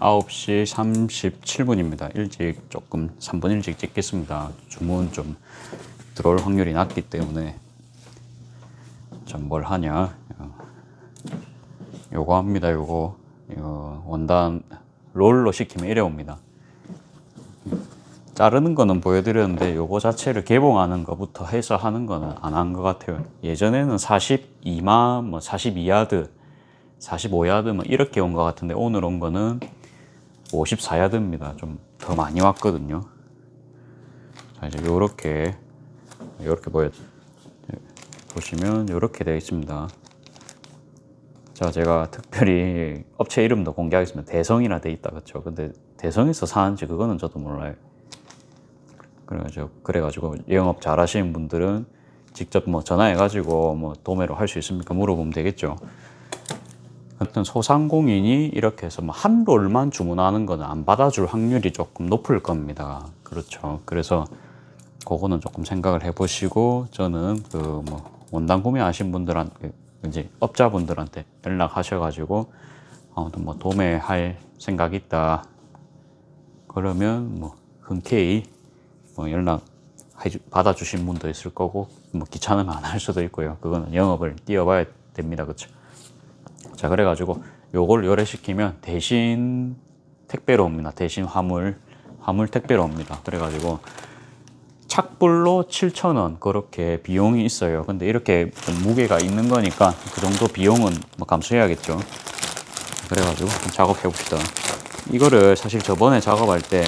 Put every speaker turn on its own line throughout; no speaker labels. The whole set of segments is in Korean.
9시 37분입니다. 일찍 조금 3분 일찍 찍겠습니다. 주문 좀 들어올 확률이 낮기 때문에. 좀 뭘 하냐, 요거 합니다. 요거 원단 롤로 시키면 이래 옵니다. 자르는 거는 보여드렸는데 요거 자체를 개봉하는 거부터 해서 하는 거는 안 한 것 같아요. 예전에는 42마, 뭐 42야드, 45야드 뭐 이렇게 온 것 같은데 오늘 온 거는 54야드입니다. 좀 더 많이 왔거든요. 자, 이제 요렇게 보시면 요렇게 되어 있습니다. 자, 제가 특별히 업체 이름도 공개하겠습니다. 대성이라 돼 있다, 그쵸? 근데 대성에서 사는지 그거는 저도 몰라요. 그래가지고 영업 잘 하시는 분들은 직접 뭐 전화해가지고 뭐 도매로 할 수 있습니까? 물어보면 되겠죠. 하여튼 소상공인이 이렇게 해서 뭐 한 롤만 주문하는 거는 안 받아줄 확률이 조금 높을 겁니다. 그렇죠. 그래서 그거는 조금 생각을 해보시고, 저는 그 뭐 원단 구매하신 분들한테 이제 업자분들한테 연락하셔가지고 아무튼 뭐 도매할 생각 있다 그러면 뭐 흔쾌히 뭐 연락 받아주신 분도 있을 거고, 뭐 귀찮으면 안 할 수도 있고요. 그거는 영업을 뛰어봐야 됩니다. 그쵸? 자, 그래가지고 요걸 요래시키면 대신 택배로 옵니다. 대신 화물 택배로 옵니다. 그래가지고 착불로 7,000원 그렇게 비용이 있어요. 근데 이렇게 좀 무게가 있는 거니까 그 정도 비용은 뭐 감수해야겠죠. 그래가지고 작업해 봅시다. 이거를 사실 저번에 작업할 때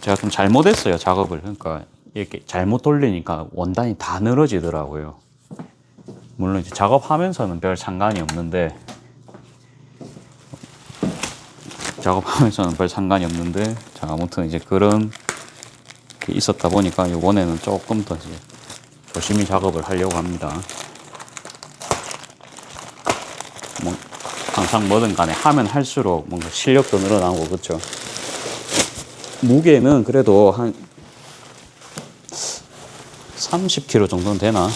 제가 좀 잘못했어요, 작업을. 그러니까 이렇게 잘못 돌리니까 원단이 다 늘어지더라고요. 물론 이제 작업하면서는 별 상관이 없는데 자, 아무튼 이제 그런 게 있었다 보니까 이번에는 조금 더 이제 조심히 작업을 하려고 합니다. 뭐 항상 뭐든 간에 하면 할수록 뭔가 실력도 늘어나고, 그렇죠? 무게는 그래도 한 30kg 정도는 되나?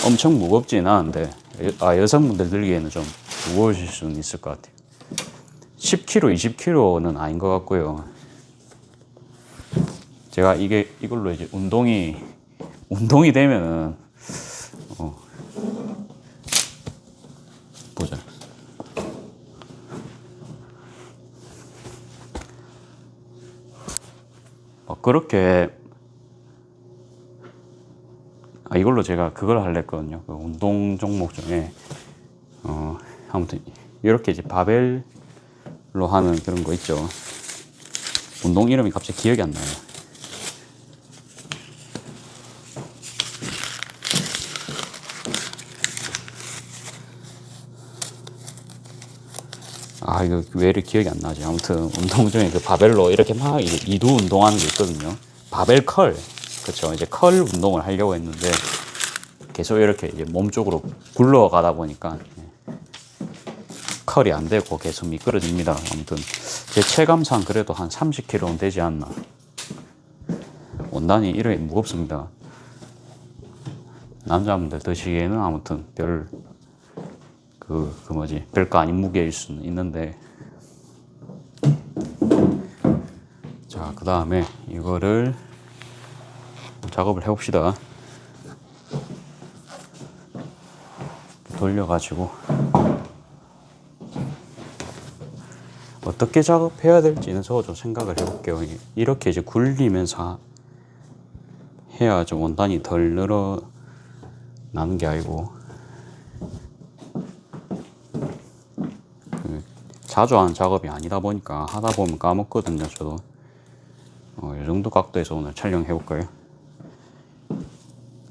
엄청 무겁진 않은데, 여성분들 들기에는 좀 무거우실 수는 있을 것 같아요. 10kg, 20kg는 아닌 것 같고요. 제가 이걸로 이제 운동이 되면은, 보자. 그렇게, 이걸로 제가 그걸 하려 했거든요. 그 운동 종목 중에, 아무튼, 이렇게 이제 바벨로 하는 그런 거 있죠. 운동 이름이 갑자기 기억이 안 나요. 이거 왜 이렇게 기억이 안 나지? 아무튼 운동 중에 그 바벨로 이렇게 막 이두 운동하는 게 있거든요. 바벨 컬. 그쵸. 이제 컬 운동을 하려고 했는데 계속 이렇게 이제 몸 쪽으로 굴러가다 보니까 컬이 안 되고 계속 미끄러집니다. 아무튼 제 체감상 그래도 한 30kg는 되지 않나. 원단이 이렇게 무겁습니다. 남자분들 드시기에는 아무튼 별거 아닌 무게일 수는 있는데. 자, 그 다음에 이거를 작업을 해봅시다. 돌려가지고 어떻게 작업해야 될지는 저도 좀 생각을 해볼게요. 이렇게 이제 굴리면서 해야 좀 원단이 덜 늘어나는 게 아니고, 자주 하는 작업이 아니다 보니까 하다 보면 까먹거든요. 저도 이 정도 각도에서 오늘 촬영해 볼까요?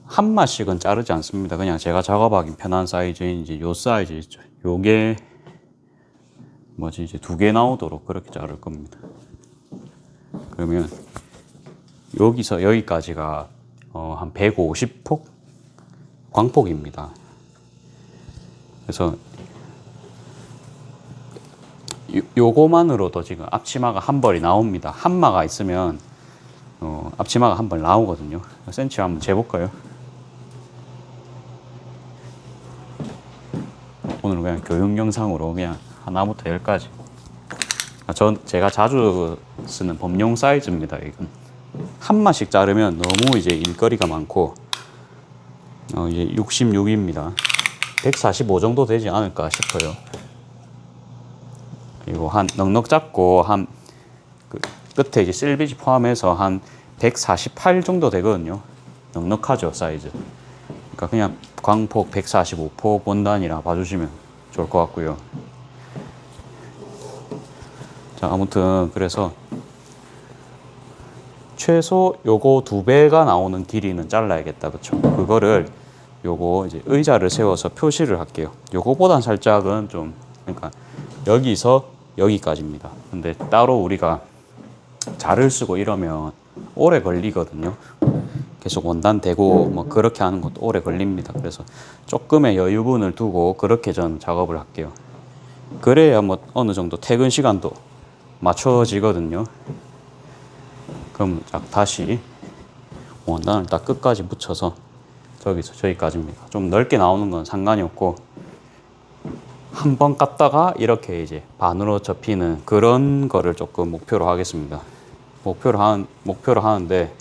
한 마씩은 자르지 않습니다. 그냥 제가 작업하기 편한 사이즈인 이제 요 사이즈 있죠. 요게 이제 2개 나오도록 그렇게 자를 겁니다. 그러면 여기서 여기까지가 한 150폭 광폭입니다. 그래서 요거만으로도 지금 앞치마가 한 벌이 나옵니다. 한마가 있으면 앞치마가 한 벌 나오거든요. 센치 한번 재볼까요? 오늘은 그냥 교육 영상으로 그냥 하나부터 열까지. 제가 자주 쓰는 범용 사이즈입니다. 이건 한 마씩 자르면 너무 이제 일거리가 많고, 이제 66입니다. 145 정도 되지 않을까 싶어요. 그리고 한 넉넉 잡고 한 그 끝에 이제 실비지 포함해서 한 148 정도 되거든요. 넉넉하죠, 사이즈. 그러니까 그냥 광폭 145폭 원단이라 봐주시면 좋을 것 같고요. 자, 아무튼 그래서 최소 요거 2배가 나오는 길이는 잘라야겠다, 그쵸? 그거를 요거 이제 의자를 세워서 표시를 할게요. 요거보단 살짝은 좀, 그러니까 여기서 여기까지입니다. 근데 따로 우리가 자를 쓰고 이러면 오래 걸리거든요. 계속 원단 대고 뭐 그렇게 하는 것도 오래 걸립니다. 그래서 조금의 여유분을 두고 그렇게 전 작업을 할게요. 그래야 뭐 어느 정도 퇴근 시간도 맞춰지거든요. 그럼 딱 다시 원단을 딱 끝까지 붙여서 저기서 저기까지입니다. 좀 넓게 나오는 건 상관이 없고, 한 번 깠다가 이렇게 이제 반으로 접히는 그런 거를 조금 목표로 하겠습니다. 목표로 하는데,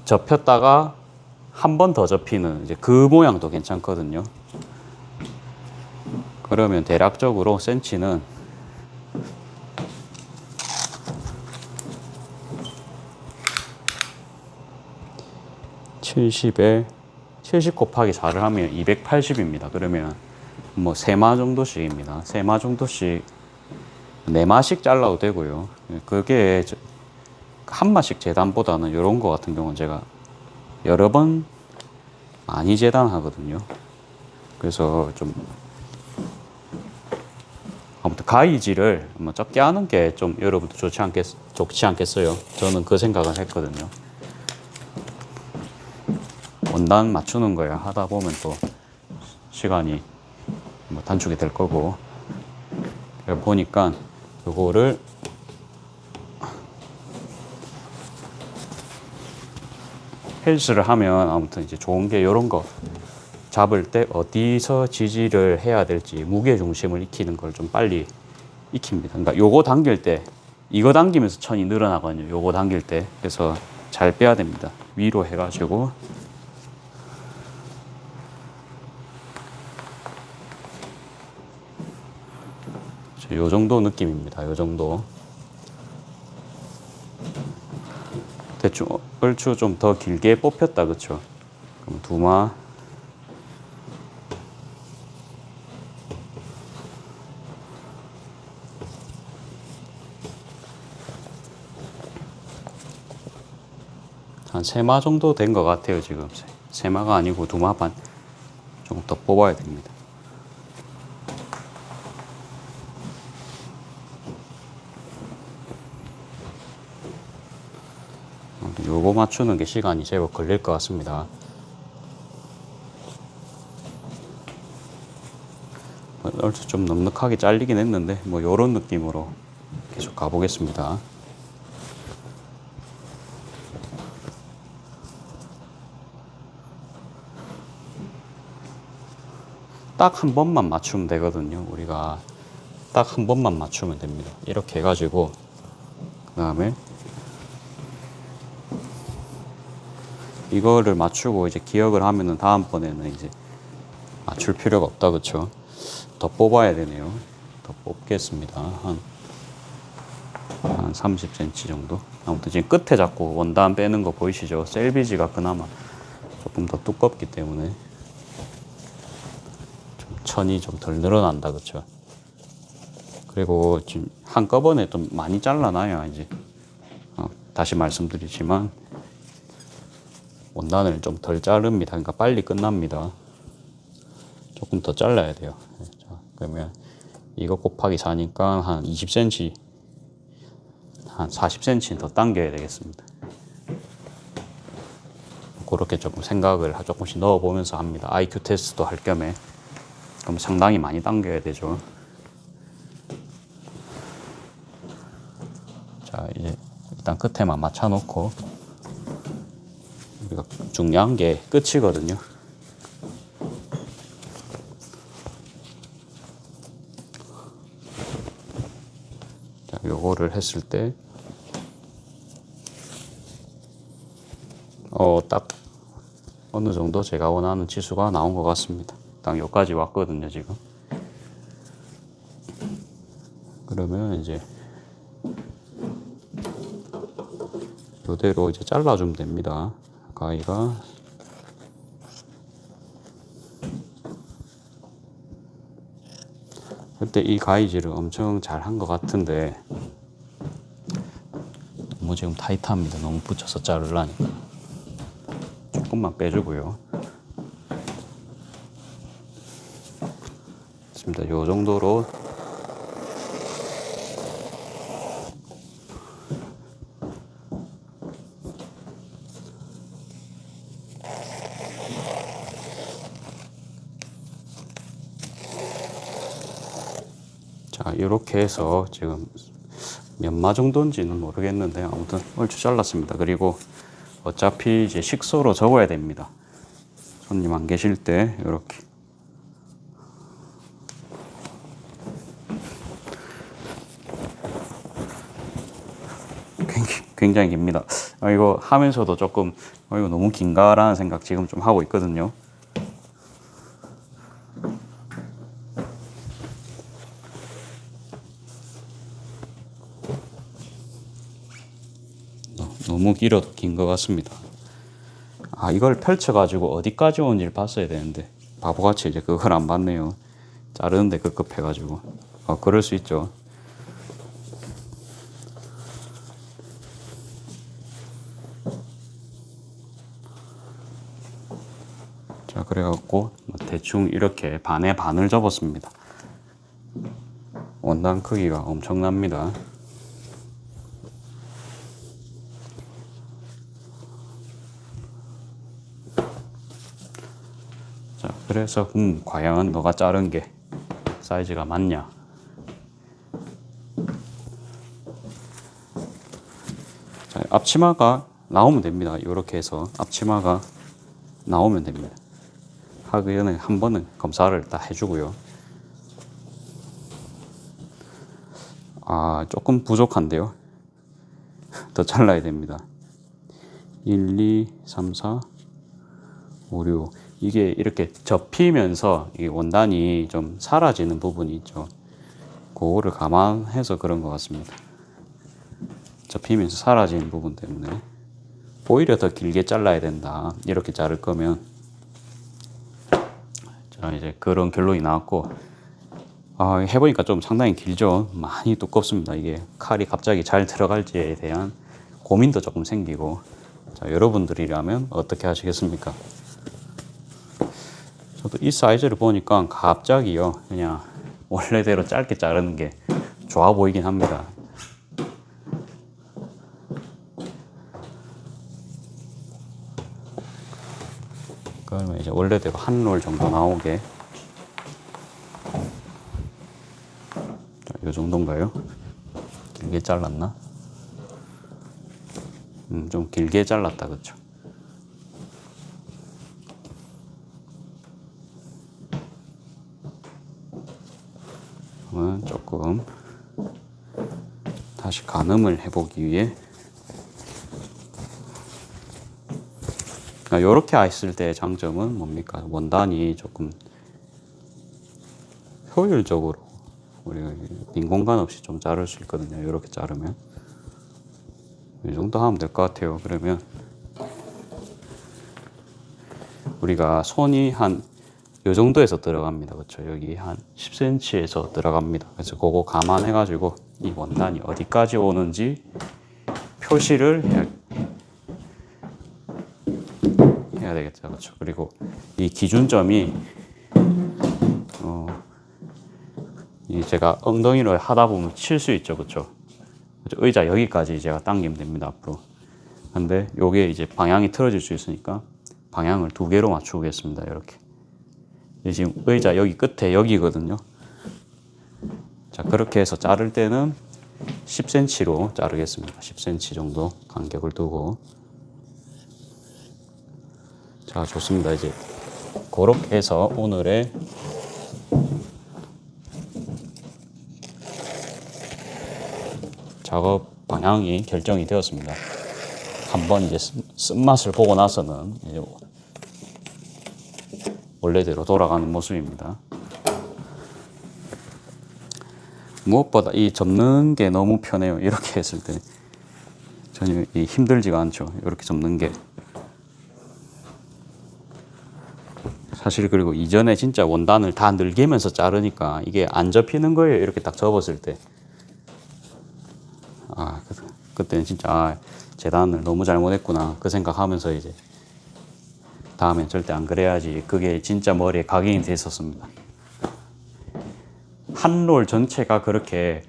접혔다가 한 번 더 접히는 이제 그 모양도 괜찮거든요. 그러면 대략적으로 센치는 70 곱하기 4를 하면 280입니다. 그러면 뭐 3마 정도씩입니다. 3마 정도씩 4마씩 잘라도 되고요. 그게 한 마씩 재단보다는 이런 거 같은 경우는 제가 여러 번 많이 재단하거든요. 그래서 좀 아무튼 가위질을 뭐 적게 하는 게 좀 여러분도 좋지 않겠어요? 저는 그 생각을 했거든요. 원단 맞추는 거야 하다 보면 또 시간이 뭐 단축이 될 거고, 보니까 요거를 헬스를 하면 아무튼 이제 좋은 게 요런 거 잡을 때 어디서 지지를 해야 될지 무게 중심을 익히는 걸 좀 빨리 익힙니다. 그러니까 요거 당길 때 이거 당기면서 천이 늘어나거든요. 요거 당길 때. 그래서 잘 빼야 됩니다. 위로 해가지고 요 정도 느낌입니다. 요 정도. 대충 얼추 좀 더 길게 뽑혔다, 그쵸? 그럼 두마. 한 3마 정도 된 것 같아요, 지금. 3마가 아니고 2마 반. 좀 더 뽑아야 됩니다. 요거 맞추는 게 시간이 제법 걸릴 것 같습니다. 얼추 좀 넉넉하게 잘리긴 했는데 뭐 요런 느낌으로 계속 가보겠습니다. 딱 한 번만 맞추면 되거든요. 우리가 딱 한 번만 맞추면 됩니다. 이렇게 해가지고 그 다음에 이거를 맞추고 이제 기억을 하면은 다음번에는 이제 맞출 필요가 없다, 그쵸? 더 뽑아야 되네요. 더 뽑겠습니다. 한 30cm 정도. 아무튼 지금 끝에 자꾸 원단 빼는 거 보이시죠? 셀비지가 그나마 조금 더 두껍기 때문에 좀 천이 좀 덜 늘어난다, 그쵸? 그리고 지금 한꺼번에 좀 많이 잘라놔야 이제 다시 말씀드리지만 원단을 좀 덜 자릅니다. 그러니까 빨리 끝납니다. 조금 더 잘라야 돼요. 자, 그러면 이거 곱하기 4니까 한 20cm, 한 40cm 더 당겨야 되겠습니다. 그렇게 조금 생각을 조금씩 넣어보면서 합니다. IQ 테스트도 할 겸에. 그럼 상당히 많이 당겨야 되죠. 자, 이제 일단 끝에만 맞춰놓고, 우리가 중요한 게 끝이거든요. 요거를 했을 때 딱 어느 정도 제가 원하는 치수가 나온 것 같습니다. 딱 여기까지 왔거든요, 지금. 그러면 이제 이대로 이제 잘라주면 됩니다. 가위가 그때 이 가위질을 엄청 잘 한 것 같은데 너무 지금 타이트합니다. 너무 붙여서 자르려니까 조금만 빼주고요. 좋습니다. 요 정도로 자, 이렇게 해서 지금 몇 마 정도인지는 모르겠는데 아무튼 얼추 잘랐습니다. 그리고 어차피 이제 식소로 적어야 됩니다. 손님 안 계실 때 이렇게 굉장히 깁니다. 이거 하면서도 조금 이거 너무 긴가라는 생각 지금 좀 하고 있거든요. 너무 길어도 긴 것 같습니다. 이걸 펼쳐가지고 어디까지 오는지를 봤어야 되는데 바보같이 이제 그걸 안 봤네요. 자르는데 급급해가지고. 그럴 수 있죠. 자, 그래갖고 대충 이렇게 반에 반을 접었습니다. 원단 크기가 엄청납니다. 자, 그래서 과연 너가 자른 게 사이즈가 맞냐? 자, 앞치마가 나오면 됩니다. 이렇게 해서 앞치마가 나오면 됩니다. 하기 전에 한 번은 검사를 다 해주고요. 조금 부족한데요. 더 잘라야 됩니다. 1, 2, 3, 4, 5, 6. 이게 이렇게 접히면서 이 원단이 좀 사라지는 부분이 있죠. 그거를 감안해서 그런 것 같습니다. 접히면서 사라지는 부분 때문에 오히려 더 길게 잘라야 된다. 이렇게 자를 거면 자, 이제 그런 결론이 나왔고 해보니까 좀 상당히 길죠. 많이 두껍습니다. 이게 칼이 갑자기 잘 들어갈지에 대한 고민도 조금 생기고. 자, 여러분들이라면 어떻게 하시겠습니까? 저도 이 사이즈를 보니까 갑자기요, 그냥 원래대로 짧게 자르는 게 좋아 보이긴 합니다. 그러면 이제 원래대로 한 롤 정도 나오게. 이 정도인가요? 길게 잘랐나? 좀 길게 잘랐다, 그쵸? 그러면 조금 다시 가늠을 해보기 위해 이렇게 했을 때의 장점은 뭡니까? 원단이 조금 효율적으로 우리가 빈 공간 없이 좀 자를 수 있거든요. 이렇게 자르면 이 정도 하면 될 것 같아요. 그러면 우리가 손이 한 이 정도에서 들어갑니다. 그렇죠? 여기 한 10cm에서 들어갑니다. 그래서 그거 감안해 가지고 이 원단이 어디까지 오는지 표시를 해야 되겠죠. 그렇죠? 그리고 이 기준점이 제가 엉덩이로 하다 보면 칠 수 있죠. 그렇죠? 의자 여기까지 제가 당기면 됩니다. 앞으로. 근데 요게 이제 방향이 틀어질 수 있으니까 방향을 2개로 맞추겠습니다. 이렇게. 지금 의자 여기 끝에 여기거든요. 자, 그렇게 해서 자를 때는 10cm로 자르겠습니다. 10cm 정도 간격을 두고. 자, 좋습니다. 이제 그렇게 해서 오늘의 작업 방향이 결정이 되었습니다. 한번 이제 쓴맛을 보고 나서는 이제 원래대로 돌아가는 모습입니다. 무엇보다 이 접는 게 너무 편해요. 이렇게 했을 때 전혀 힘들지가 않죠. 이렇게 접는 게. 사실 그리고 이전에 진짜 원단을 다 늘개면서 자르니까 이게 안 접히는 거예요. 이렇게 딱 접었을 때. 그때는 진짜 재단을 너무 잘못했구나 그 생각하면서 이제 다음엔 절대 안 그래야지. 그게 진짜 머리에 각인이 돼 있었습니다. 한 롤 전체가 그렇게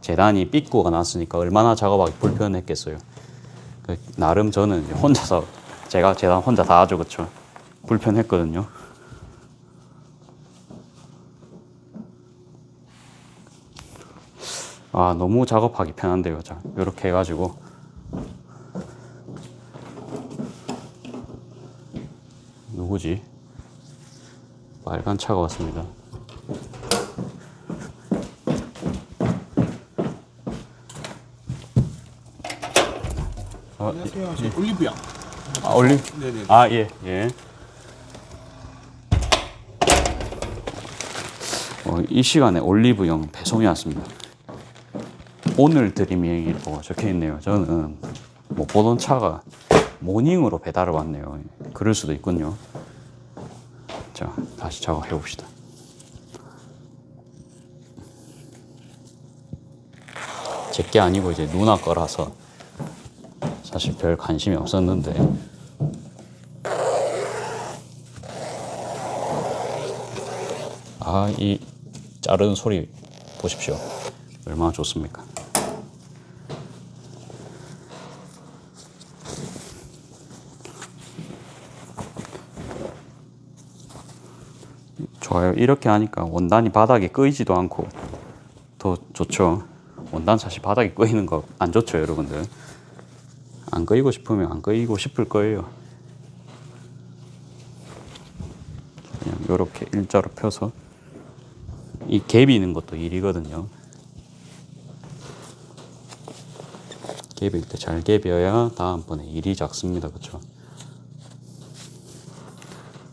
재단이 삐꾸가 났으니까 얼마나 작업하기 불편했겠어요. 나름 저는 혼자서 제가 재단 혼자 다 하죠. 그쵸? 불편했거든요. 너무 작업하기 편한데요. 자, 이렇게 해가지고 누구지? 빨간 차가 왔습니다.
안녕하세요. 저 올리브영.
올리브?
네네.
예. 이 시간에 올리브영 배송이 왔습니다. 오늘 드림이라고 적혀 있네요. 저는 못 보던 차가 모닝으로 배달을 왔네요. 그럴 수도 있군요. 자, 다시 작업해 봅시다. 제게 아니고 이제 누나 거라서 사실 별 관심이 없었는데 이 자르는 소리 보십시오. 얼마나 좋습니까? 좋아요. 이렇게 하니까 원단이 바닥에 끄이지도 않고 더 좋죠. 원단 사실 바닥에 끄이는 거 안 좋죠, 여러분들. 안 끄이고 싶으면 안 끄이고 싶을 거예요. 그냥 이렇게 일자로 펴서 이 갭이 있는 것도 일이거든요. 갭일 때 잘 갭이어야 다음번에 일이 작습니다. 그쵸?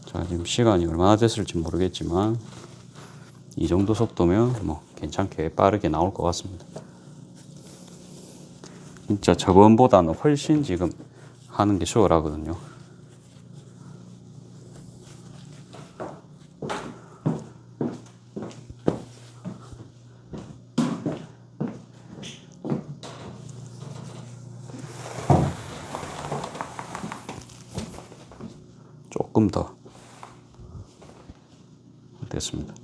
자, 지금 시간이 얼마나 됐을지 모르겠지만 이 정도 속도면 뭐 괜찮게 빠르게 나올 것 같습니다. 진짜 저번보다는 훨씬 지금 하는 게 수월하거든요. 조금 더 됐습니다.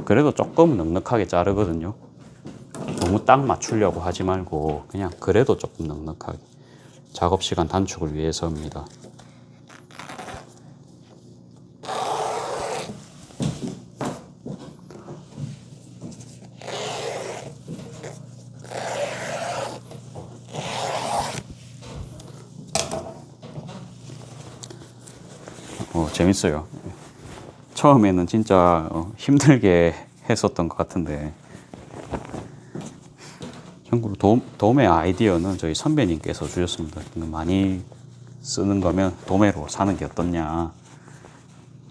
그래도 조금 넉넉하게 자르거든요. 너무 딱 맞추려고 하지 말고 그냥 그래도 조금 넉넉하게. 작업 시간 단축을 위해서입니다. 재밌어요. 처음에는 진짜 힘들게 했었던 것 같은데 참고로 도매 아이디어는 저희 선배님께서 주셨습니다. 많이 쓰는 거면 도매로 사는 게 어떻냐.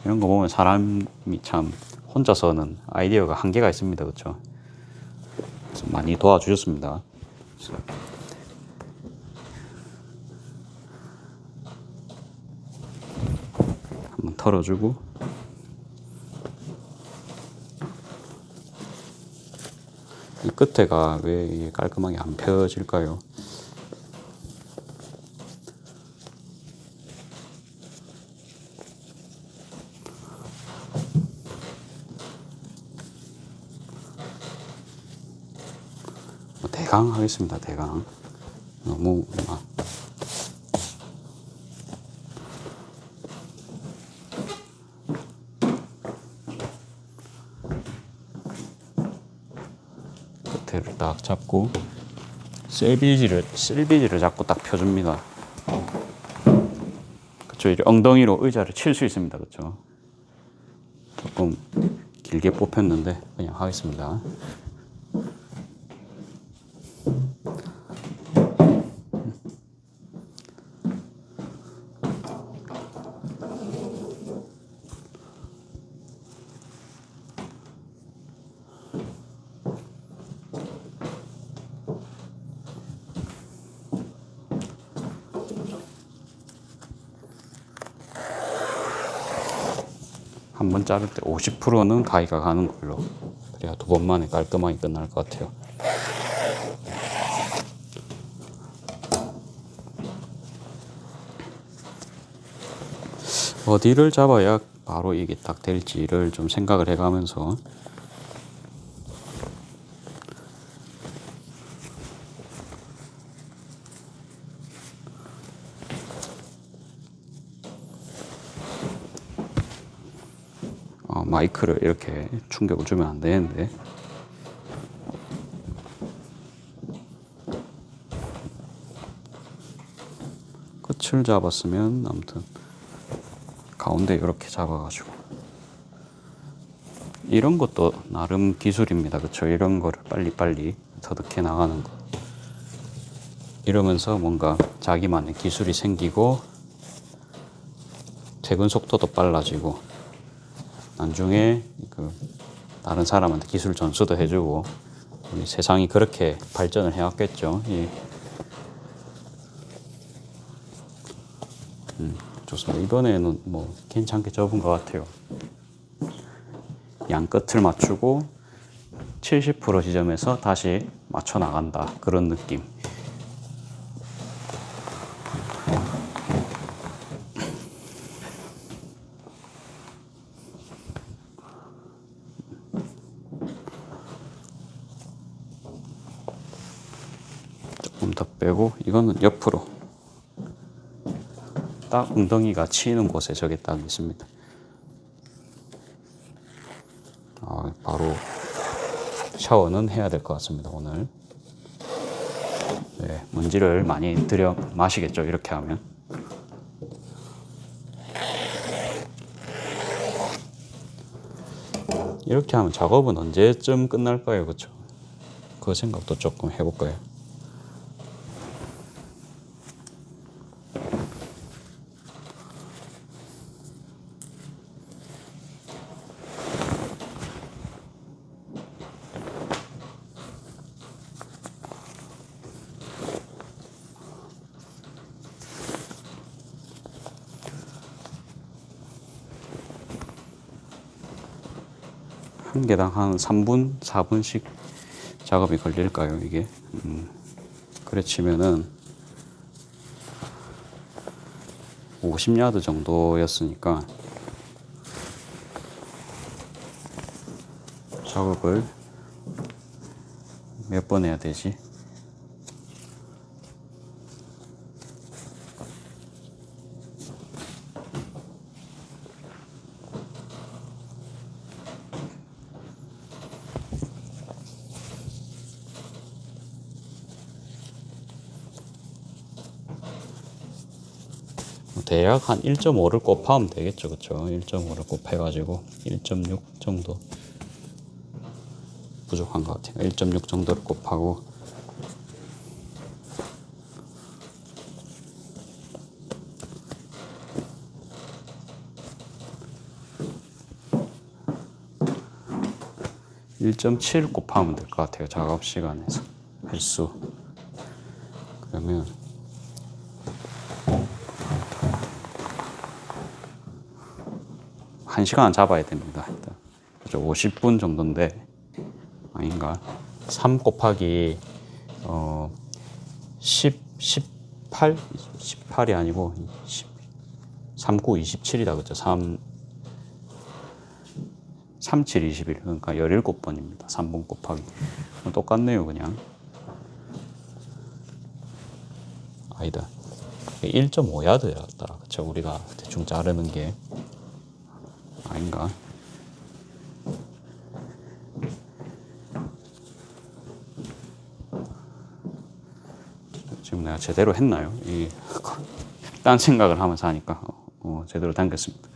이런 거 보면 사람이 참 혼자서는 아이디어가 한계가 있습니다. 그렇죠? 많이 도와주셨습니다. 한번 털어주고 이 끝에가 왜 깔끔하게 안 펴질까요? 대강 하겠습니다. 대강. 너무 끝에를 딱 잡고 실비지를 잡고 딱 펴줍니다. 그쵸? 이제 엉덩이로 의자를 칠 수 있습니다. 그쵸? 조금 길게 뽑혔는데 그냥 하겠습니다. 한 번 자를 때 50%는 가위가 가는 걸로. 그래야 2번 만에 깔끔하게 끝날 것 같아요. 어디를 잡아야 바로 이게 딱 될지를 좀 생각을 해가면서 마이크를 이렇게 충격을 주면 안 되는데 끝을 잡았으면 아무튼 가운데 이렇게 잡아가지고 이런 것도 나름 기술입니다. 그쵸? 이런 거를 빨리빨리 터득해 나가는 거. 이러면서 뭔가 자기만의 기술이 생기고 퇴근 속도도 빨라지고 나중에 그 다른 사람한테 기술 전수도 해주고 우리 세상이 그렇게 발전을 해왔겠죠. 좋습니다. 이번에는 뭐 괜찮게 접은 것 같아요. 양 끝을 맞추고 70% 지점에서 다시 맞춰 나간다. 그런 느낌. 조금 더 빼고 이거는 옆으로 딱 엉덩이가 치이는 곳에 저게 딱 있습니다. 바로 샤워는 해야 될 것 같습니다. 오늘 네, 먼지를 많이 들여 마시겠죠. 이렇게 하면 이렇게 하면 작업은 언제쯤 끝날까요? 그렇죠? 그 생각도 조금 해볼까요? 한 개당 한 3분, 4분씩 작업이 걸릴까요, 이게? 그래 치면은 50야드 정도였으니까 작업을 몇 번 해야 되지? 대략 한 1.5를 곱하면 되겠죠. 그쵸? 1.5를 곱해가지고 1.6 정도 부족한 것 같아요. 1.6 정도를 곱하고 (1.7) 곱하면 될 것 같아요. 작업 시간에서 횟수. 그러면 1시간 잡아야 됩니다. 일단 50분 정도인데 아닌가? 3 곱하기 10, 18? 18이 아니고 3, 9, 27이다. 그죠? 3, 7, 21. 그러니까 17번입니다. 3번 곱하기. 똑같네요, 그냥. 아니다. 1.5야드였더라. 그쵸? 우리가 대충 자르는 게. 아닌가? 지금 내가 제대로 했나요? 딴 생각을 하면서 하니까 제대로 당겼습니다.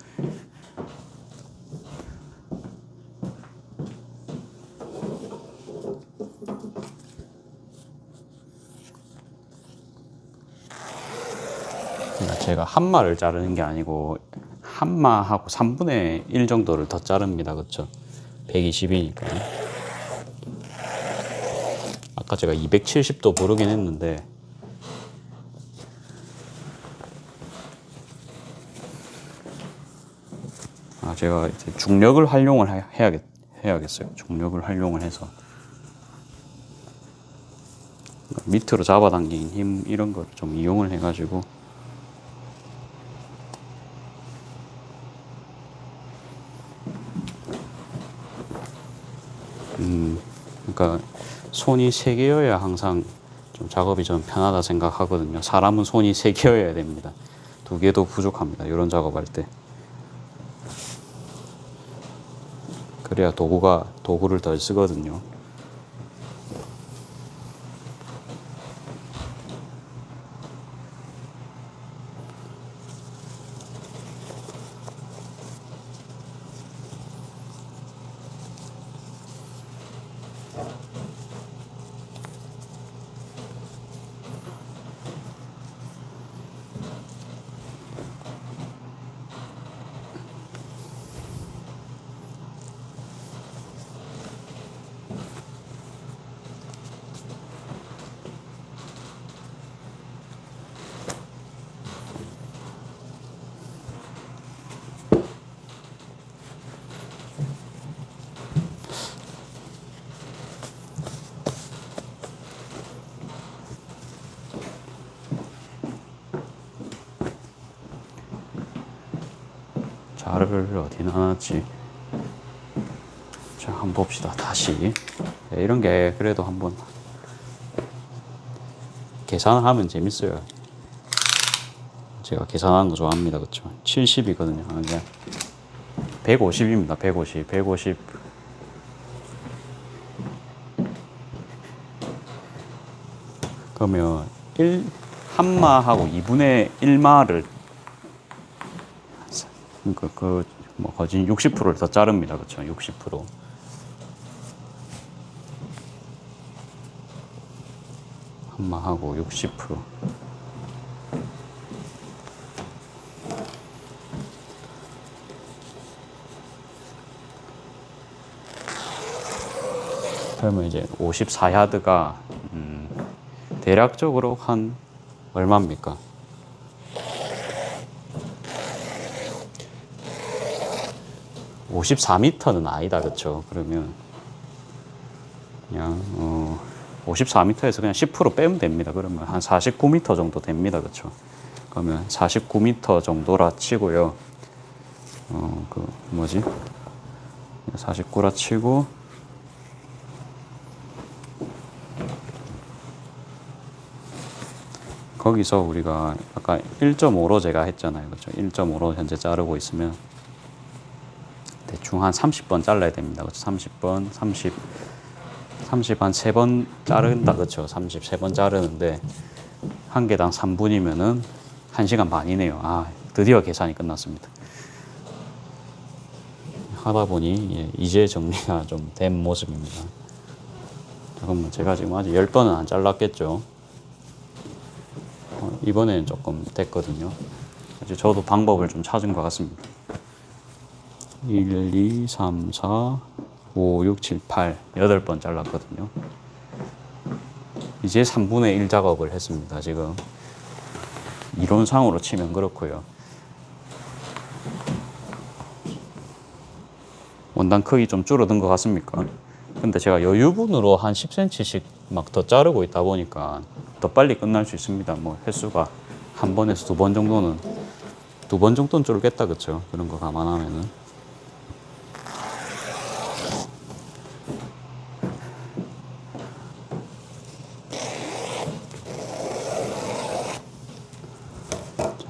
그러니까 제가 한마를 자르는 게 아니고 한마하고 3분의 1 정도를 더 자릅니다. 그렇죠? 120이니까. 아까 제가 270도 부르긴 했는데 제가 이제 중력을 활용을 해야겠어요. 중력을 활용을 해서 밑으로 잡아당기는 힘 이런 걸 좀 이용을 해가지고 그러니까 손이 세 개여야 항상 좀 작업이 좀 편하다 생각하거든요. 사람은 손이 세 개여야 됩니다. 두 개도 부족합니다. 이런 작업할 때. 그래야 도구를 덜 쓰거든요. 자를 어디 놔놨지? 자, 한번 봅시다. 다시. 네, 이런 게 그래도 한번 계산하면 재밌어요. 제가 계산하는 거 좋아합니다. 그쵸? 70이거든요. 이게 150입니다. 150. 그러면 1마하고 2분의 1마를 뭐 거진 60%를 더 자릅니다. 그렇죠? 60%. 한마하고 60%. 그러면 이제 54야드가 대략적으로 한 얼마입니까? 54m는 아니다, 그쵸? 그러면 그냥 54m에서 그냥 10% 빼면 됩니다. 그러면 한 49m 정도 됩니다, 그쵸? 그러면 49m 정도라 치고요. 49라 치고 거기서 우리가 아까 1.5로 제가 했잖아요, 그렇죠? 1.5로 현재 자르고 있으면 대충 한 30번 잘라야 됩니다. 그렇죠? 30번, 30 한 3번 자른다. 그렇죠? 33번 자르는데 한 개당 3분이면은 1시간 반이네요. 아, 드디어 계산이 끝났습니다. 하다 보니 이제 정리가 좀 된 모습입니다. 잠깐만, 제가 지금 아직 10번은 안 잘랐겠죠? 이번에는 조금 됐거든요. 이제 저도 방법을 좀 찾은 것 같습니다. 1, 2, 3, 4, 5, 6, 7, 8 8번 잘랐거든요. 이제 3분의 1 작업을 했습니다. 지금 이론상으로 치면 그렇고요. 원단 크기 좀 줄어든 것 같습니까? 근데 제가 여유분으로 한 10cm씩 막 더 자르고 있다 보니까 더 빨리 끝날 수 있습니다. 뭐 횟수가 한 번에서 두 번 정도는 줄겠다, 그쵸? 그런 거 감안하면은.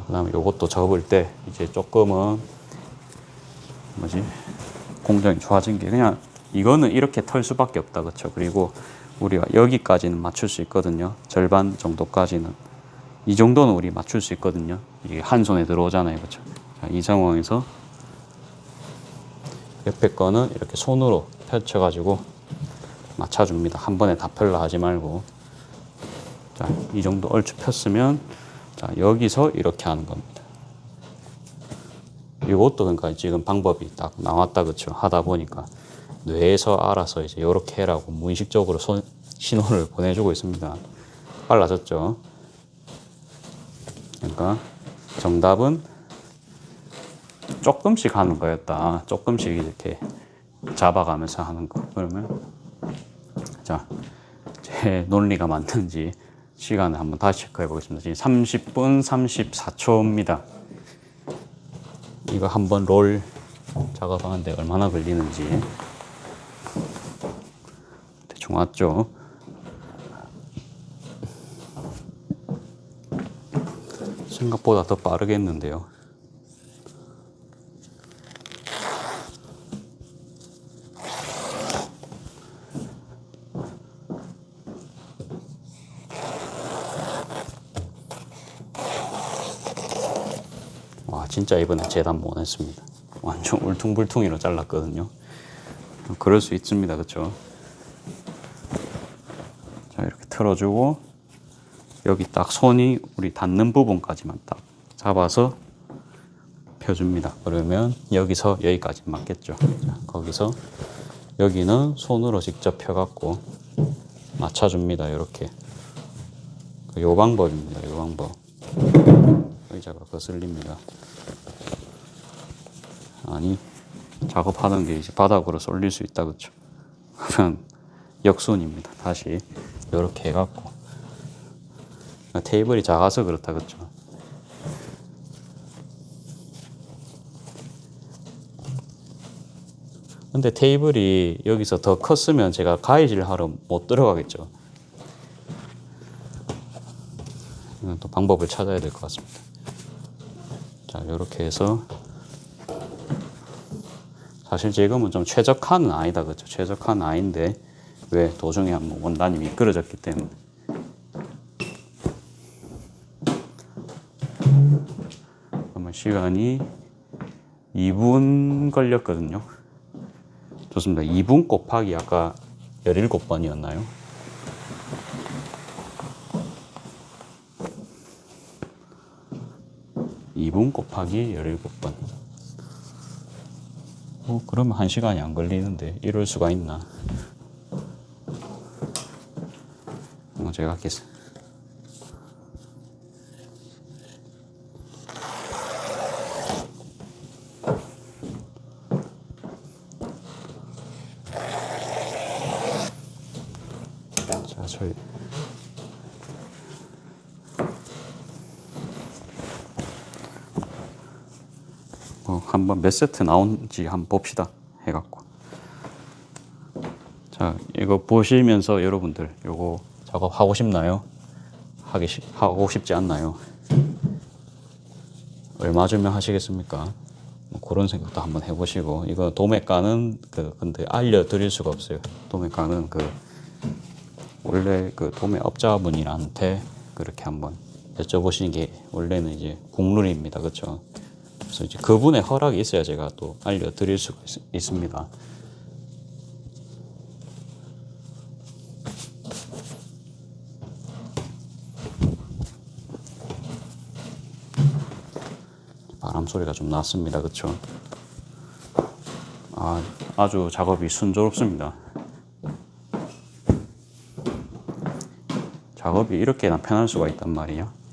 그 다음에 요것도 접을 때 이제 조금은 공정이 좋아진 게, 그냥 이거는 이렇게 털 수밖에 없다, 그쵸? 그리고 우리가 여기까지는 맞출 수 있거든요. 절반 정도까지는. 이 정도는 우리 맞출 수 있거든요. 이게 한 손에 들어오잖아요, 그쵸? 자, 이 상황에서 옆에 거는 이렇게 손으로 펼쳐가지고 맞춰줍니다. 한 번에 다 펼라 하지 말고. 자, 이 정도 얼추 폈으면, 자, 여기서 이렇게 하는 겁니다. 이것도 그러니까 지금 방법이 딱 나왔다, 그쵸? 하다 보니까 뇌에서 알아서 이제 이렇게 해라고 무의식적으로 신호를 보내주고 있습니다. 빨라졌죠? 그러니까 정답은 조금씩 하는 거였다. 조금씩 이렇게 잡아가면서 하는 거. 그러면 자, 제 논리가 맞는지 시간을 한번 다시 체크해 보겠습니다. 지금 30분 34초입니다. 이거 한번 롤 작업하는데 얼마나 걸리는지 대충 왔죠. 생각보다 더 빠르겠는데요. 와, 진짜 이번에 재단 못 했습니다. 완전 울퉁불퉁이로 잘랐거든요. 그럴 수 있습니다. 그렇죠? 자, 이렇게 틀어주고 여기 딱 손이 우리 닿는 부분까지만 딱 잡아서 펴줍니다. 그러면 여기서 여기까지 맞겠죠. 자, 거기서 여기는 손으로 직접 펴갖고 맞춰줍니다. 이렇게. 요 방법입니다. 요 방법. 의자가 거슬립니다. 아니, 작업하던 게 이제 바닥으로 쏠릴 수 있다. 그쵸? 그러면 역순입니다. 다시 이렇게 해갖고. 테이블이 작아서 그렇다. 그쵸? 근데 테이블이 여기서 더 컸으면 제가 가위질 하러 못 들어가겠죠. 이건 또 방법을 찾아야 될 것 같습니다. 자, 이렇게 해서 사실 지금은 좀 최적화는 아니다. 그렇죠? 최적화는 아닌데 왜 도중에 한번 원단이 미끄러졌기 때문에. 그러면 시간이 2분 걸렸거든요. 좋습니다. 2분 곱하기 아까 17번이었나요? (2분) 곱하기 17번. 그러면 1시간이 안 걸리는데 이럴 수가 있나? 제가 하겠습니다. 자, 저희 한번 몇 세트 나온지 한번 봅시다. 해갖고. 자, 이거 보시면서 여러분들 요거 작업하고 싶나요? 하고 싶지 않나요? 얼마 주면 하시겠습니까? 뭐 그런 생각도 한번 해보시고. 이거 도매가는 근데 알려드릴 수가 없어요. 도매가는 원래 도매업자분들한테 그렇게 한번 여쭤보시는 게 원래는 이제 국룰입니다. 그렇죠? 그래서 이제 그분의 허락이 있어야 제가 또 알려드릴 수가 있습니다. 바람 소리가 좀 났습니다. 그렇죠? 아주 작업이 순조롭습니다. 작업이 이렇게나 편할 수가 있단 말이에요.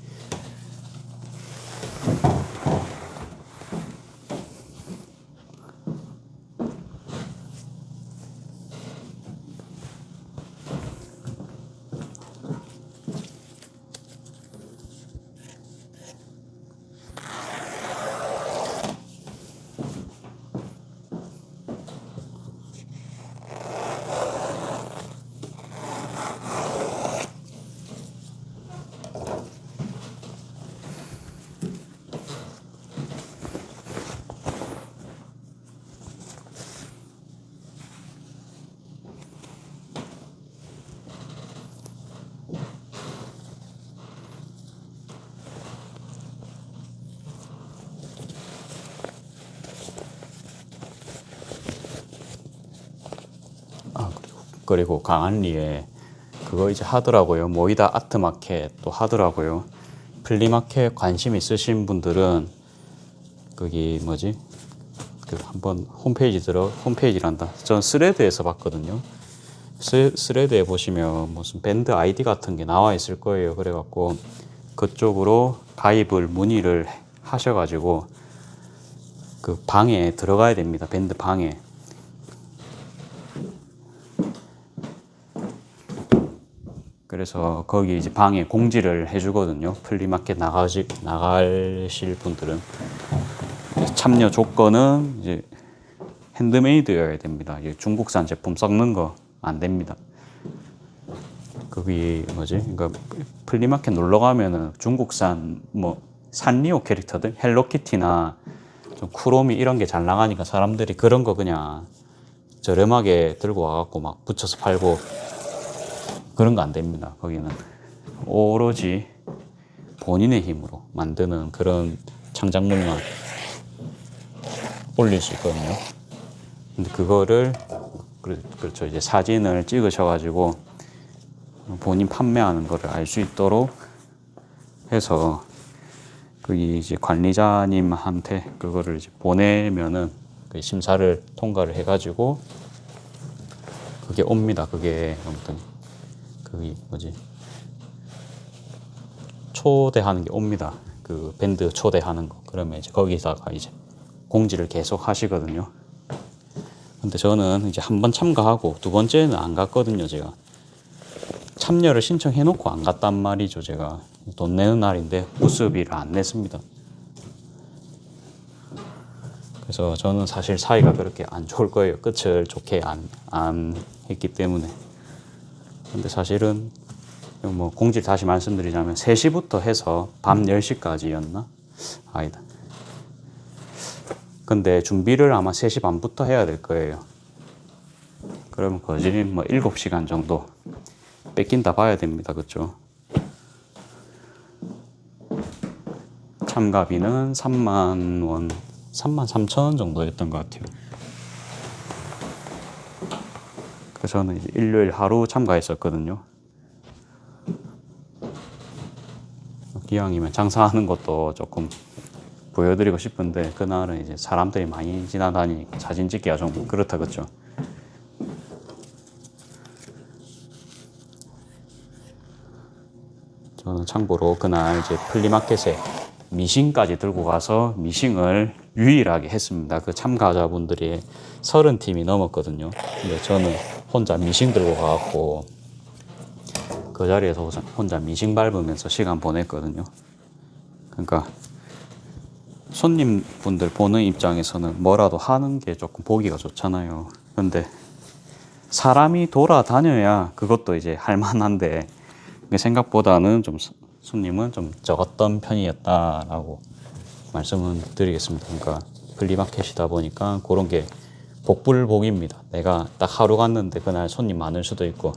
그리고 강한리에 그거 이제 하더라고요. 모이다 아트마켓 또 하더라고요. 플리마켓 관심 있으신 분들은 거기 한번 홈페이지란다. 전 스레드에서 봤거든요. 스레드에 보시면 무슨 밴드 아이디 같은 게 나와 있을 거예요. 그래갖고 그쪽으로 가입을 문의를 하셔가지고 그 방에 들어가야 됩니다. 밴드 방에. 그래서 거기 이제 방에 공지를 해주거든요. 플리마켓 나가실 분들은. 참여 조건은 이제 핸드메이드여야 됩니다. 중국산 제품 섞는 거 안 됩니다. 거기 뭐지? 그러니까 플리마켓 놀러 가면은 중국산 뭐 산리오 캐릭터들, 헬로키티나 좀 쿠로미 이런 게 잘 나가니까 사람들이 그런 거 그냥 저렴하게 들고 와갖고 막 붙여서 팔고 그런 거 안 됩니다. 거기는 오로지 본인의 힘으로 만드는 그런 창작물만 올릴 수 있거든요. 근데 그거를 그렇죠. 이제 사진을 찍으셔가지고 본인 판매하는 거를 알 수 있도록 해서 거기 이제 관리자님한테 그거를 이제 보내면은 그 심사를 통과를 해가지고 그게 옵니다. 그게 아무튼 그게 뭐지? 초대하는 게 옵니다. 그 밴드 초대하는 거. 그러면 이제 거기다가 이제 공지를 계속 하시거든요. 근데 저는 이제 한 번 참가하고 두 번째는 안 갔거든요. 제가 참여를 신청해 놓고 안 갔단 말이죠. 제가 돈 내는 날인데 부스비를 안 냈습니다. 그래서 저는 사실 사이가 그렇게 안 좋을 거예요. 끝을 좋게 안 했기 때문에. 근데 사실은 뭐 공지를 다시 말씀드리자면 3시부터 해서 밤 10시까지였나? 아니다. 근데 준비를 아마 3시 반부터 해야 될 거예요. 그러면 거의 뭐 7시간 정도 뺏긴다 봐야 됩니다. 그쵸? 참가비는 3만 원, 3만 3천 원 정도였던 것 같아요. 그래서 저는 이제 일요일 하루 참가했었거든요. 기왕이면 장사하는 것도 조금 보여드리고 싶은데 그날은 이제 사람들이 많이 지나다니니까 사진 찍기가 좀 그렇다 그죠? 저는 참고로 그날 이제 플리마켓에 미싱까지 들고 가서 미싱을 유일하게 했습니다. 그 참가자분들이 30팀이 넘었거든요. 근데 저는 혼자 미싱 들고 가갖고 그 자리에서 혼자 미싱 밟으면서 시간 보냈거든요. 그러니까 손님분들 보는 입장에서는 뭐라도 하는 게 조금 보기가 좋잖아요. 근데 사람이 돌아다녀야 그것도 이제 할만한데 생각보다는 좀 손님은 좀 적었던 편이었다라고 말씀을 드리겠습니다. 그러니까 플리마켓이다 보니까 그런 게 복불복입니다. 내가 딱 하루 갔는데 그날 손님 많을 수도 있고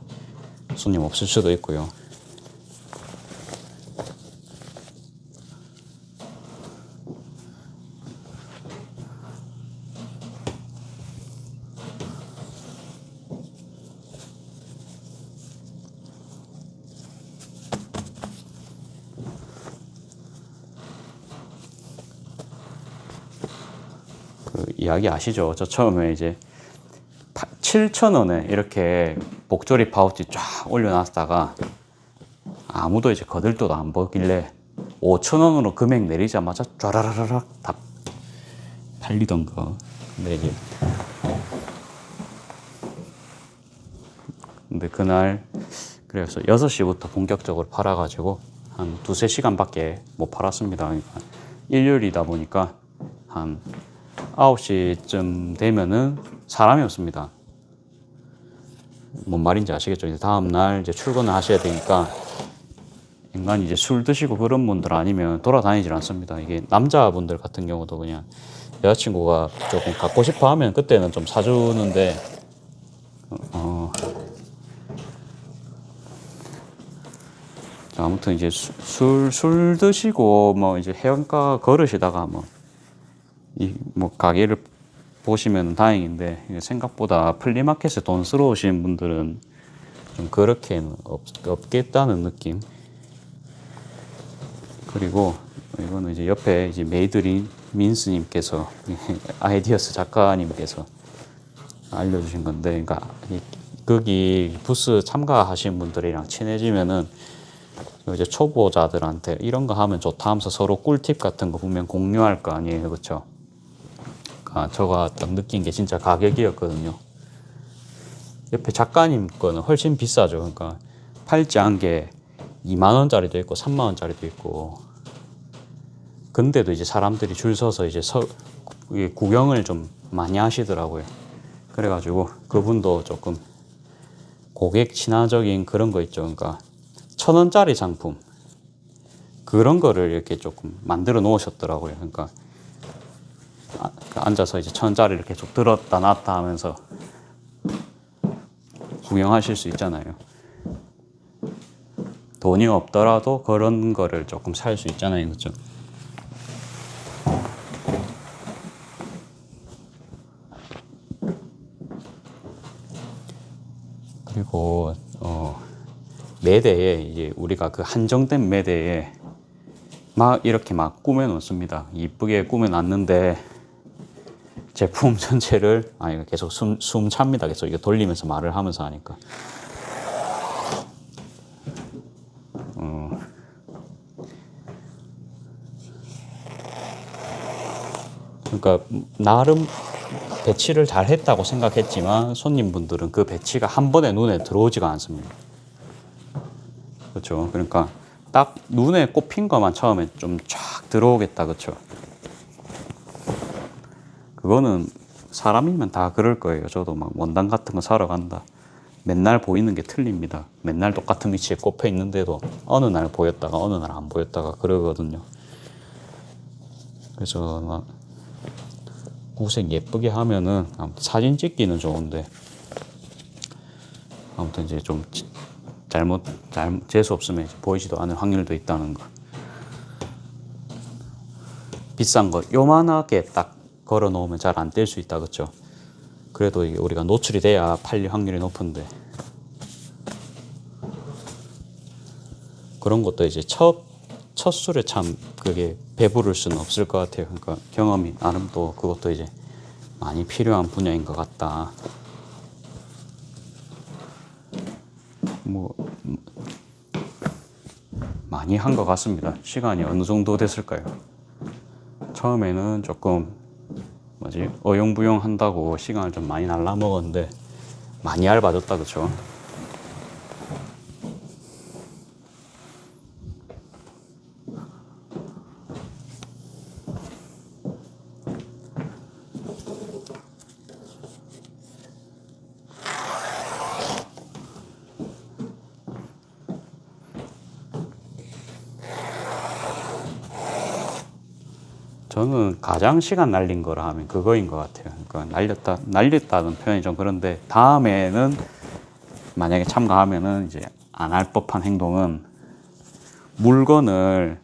손님 없을 수도 있고요. 그 이야기 아시죠? 저 처음에 이제 7,000원에 이렇게 목조리 파우치 쫙 올려놨다가 아무도 이제 거들떠도 안 보길래 5,000원으로 금액 내리자마자 쫘라라락 다 팔리던 거. 근데 그날 그래서 6시부터 본격적으로 팔아가지고 한 2-3시간밖에 못 팔았습니다. 그러니까 일요일이다 보니까 한 9시쯤 되면은 사람이 없습니다. 뭔 말인지 아시겠죠? 이제 다음날 이제 출근을 하셔야 되니까 인간이 이제 술 드시고 그런 분들 아니면 돌아다니질 않습니다. 이게 남자분들 같은 경우도 그냥 여자친구가 조금 갖고 싶어 하면 그때는 좀 사주는데 아무튼 이제 술 드시고 뭐 이제 해안가 걸으시다가 뭐 가게를 보시면 다행인데 생각보다 플리마켓에 돈 쓰러 오신 분들은 좀 그렇게는 없겠다는 느낌. 그리고 이거는 이제 옆에 이제 메이드린 민스님께서 아이디어스 작가님께서 알려주신 건데, 그러니까 거기 부스 참가하신 분들이랑 친해지면은 이제 초보자들한테 이런 거 하면 좋다 하면서 서로 꿀팁 같은 거 보면 공유할 거 아니에요, 그렇죠? 보니까 저가 딱 느낀 게 진짜 가격이었거든요. 옆에 작가님 거는 훨씬 비싸죠. 그러니까 팔찌 한 개 2만 원짜리도 있고 3만 원짜리도 있고. 근데도 이제 사람들이 줄 서서 이제 구경을 좀 많이 하시더라고요. 그래가지고 그분도 조금 고객 친화적인 그런 거 있죠. 그러니까 1,000원짜리 상품 그런 거를 이렇게 조금 만들어 놓으셨더라고요. 그러니까 앉아서 이제 1,000원짜리를 계속 들었다 놨다 하면서 구경하실 수 있잖아요. 돈이 없더라도 그런 거를 조금 살 수 있잖아요. 그렇죠? 그리고 매대에 이제 우리가 그 한정된 매대에 막 이렇게 막 꾸며 놓습니다. 이쁘게 꾸며 놨는데 제품 전체를 계속 숨 찹니다. 계속 이거 돌리면서 말을 하면서 하니까. 그러니까 나름 배치를 잘 했다고 생각했지만 손님분들은 그 배치가 한 번에 눈에 들어오지가 않습니다. 그렇죠. 그러니까 딱 눈에 꼽힌 것만 처음에 좀 쫙 들어오겠다. 그렇죠. 그거는 사람이면 다 그럴 거예요. 저도 막 원단 같은 거 사러 간다. 맨날 보이는 게 틀립니다. 맨날 똑같은 위치에 꼽혀 있는데도 어느 날 보였다가 어느 날 안 보였다가 그러거든요. 그래서 막 구색 예쁘게 하면은 사진 찍기는 좋은데 아무튼 이제 좀 재수 없으면 보이지도 않을 확률도 있다는 거. 비싼 거 요만하게 딱 걸어 놓으면 잘 안 뗄 수 있다. 그렇죠? 그래도 이게 우리가 노출이 돼야 팔릴 확률이 높은데 그런 것도 이제 첫 술에 참 그게 배부를 수는 없을 것 같아요. 그러니까 경험이 나름 또 그것도 이제 많이 필요한 분야인 것 같다. 뭐 많이 한 것 같습니다. 시간이 어느 정도 됐을까요? 처음에는 조금 어용부용 한다고 시간을 좀 많이 날라먹었는데 많이 얇아졌다. 그렇죠? 저는 가장 시간 날린 거라 하면 그거인 것 같아요. 그러니까 날렸다는 표현이 좀 그런데 다음에는 만약에 참가하면은 이제 안 할 법한 행동은 물건을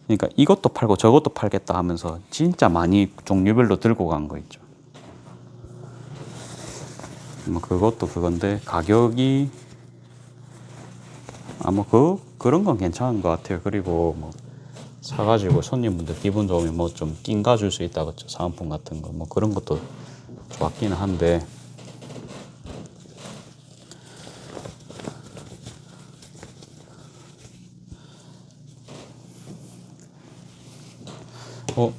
그러니까 이것도 팔고 저것도 팔겠다 하면서 진짜 많이 종류별로 들고 간 거 있죠. 뭐 그것도 그건데 가격이 그런 건 괜찮은 것 같아요. 그리고 뭐 사가지고 손님분들 기분 좋으면 뭐 좀 낀가 줄 수 있다. 그렇죠? 사은품 같은 거 뭐 그런 것도 좋았기는 한데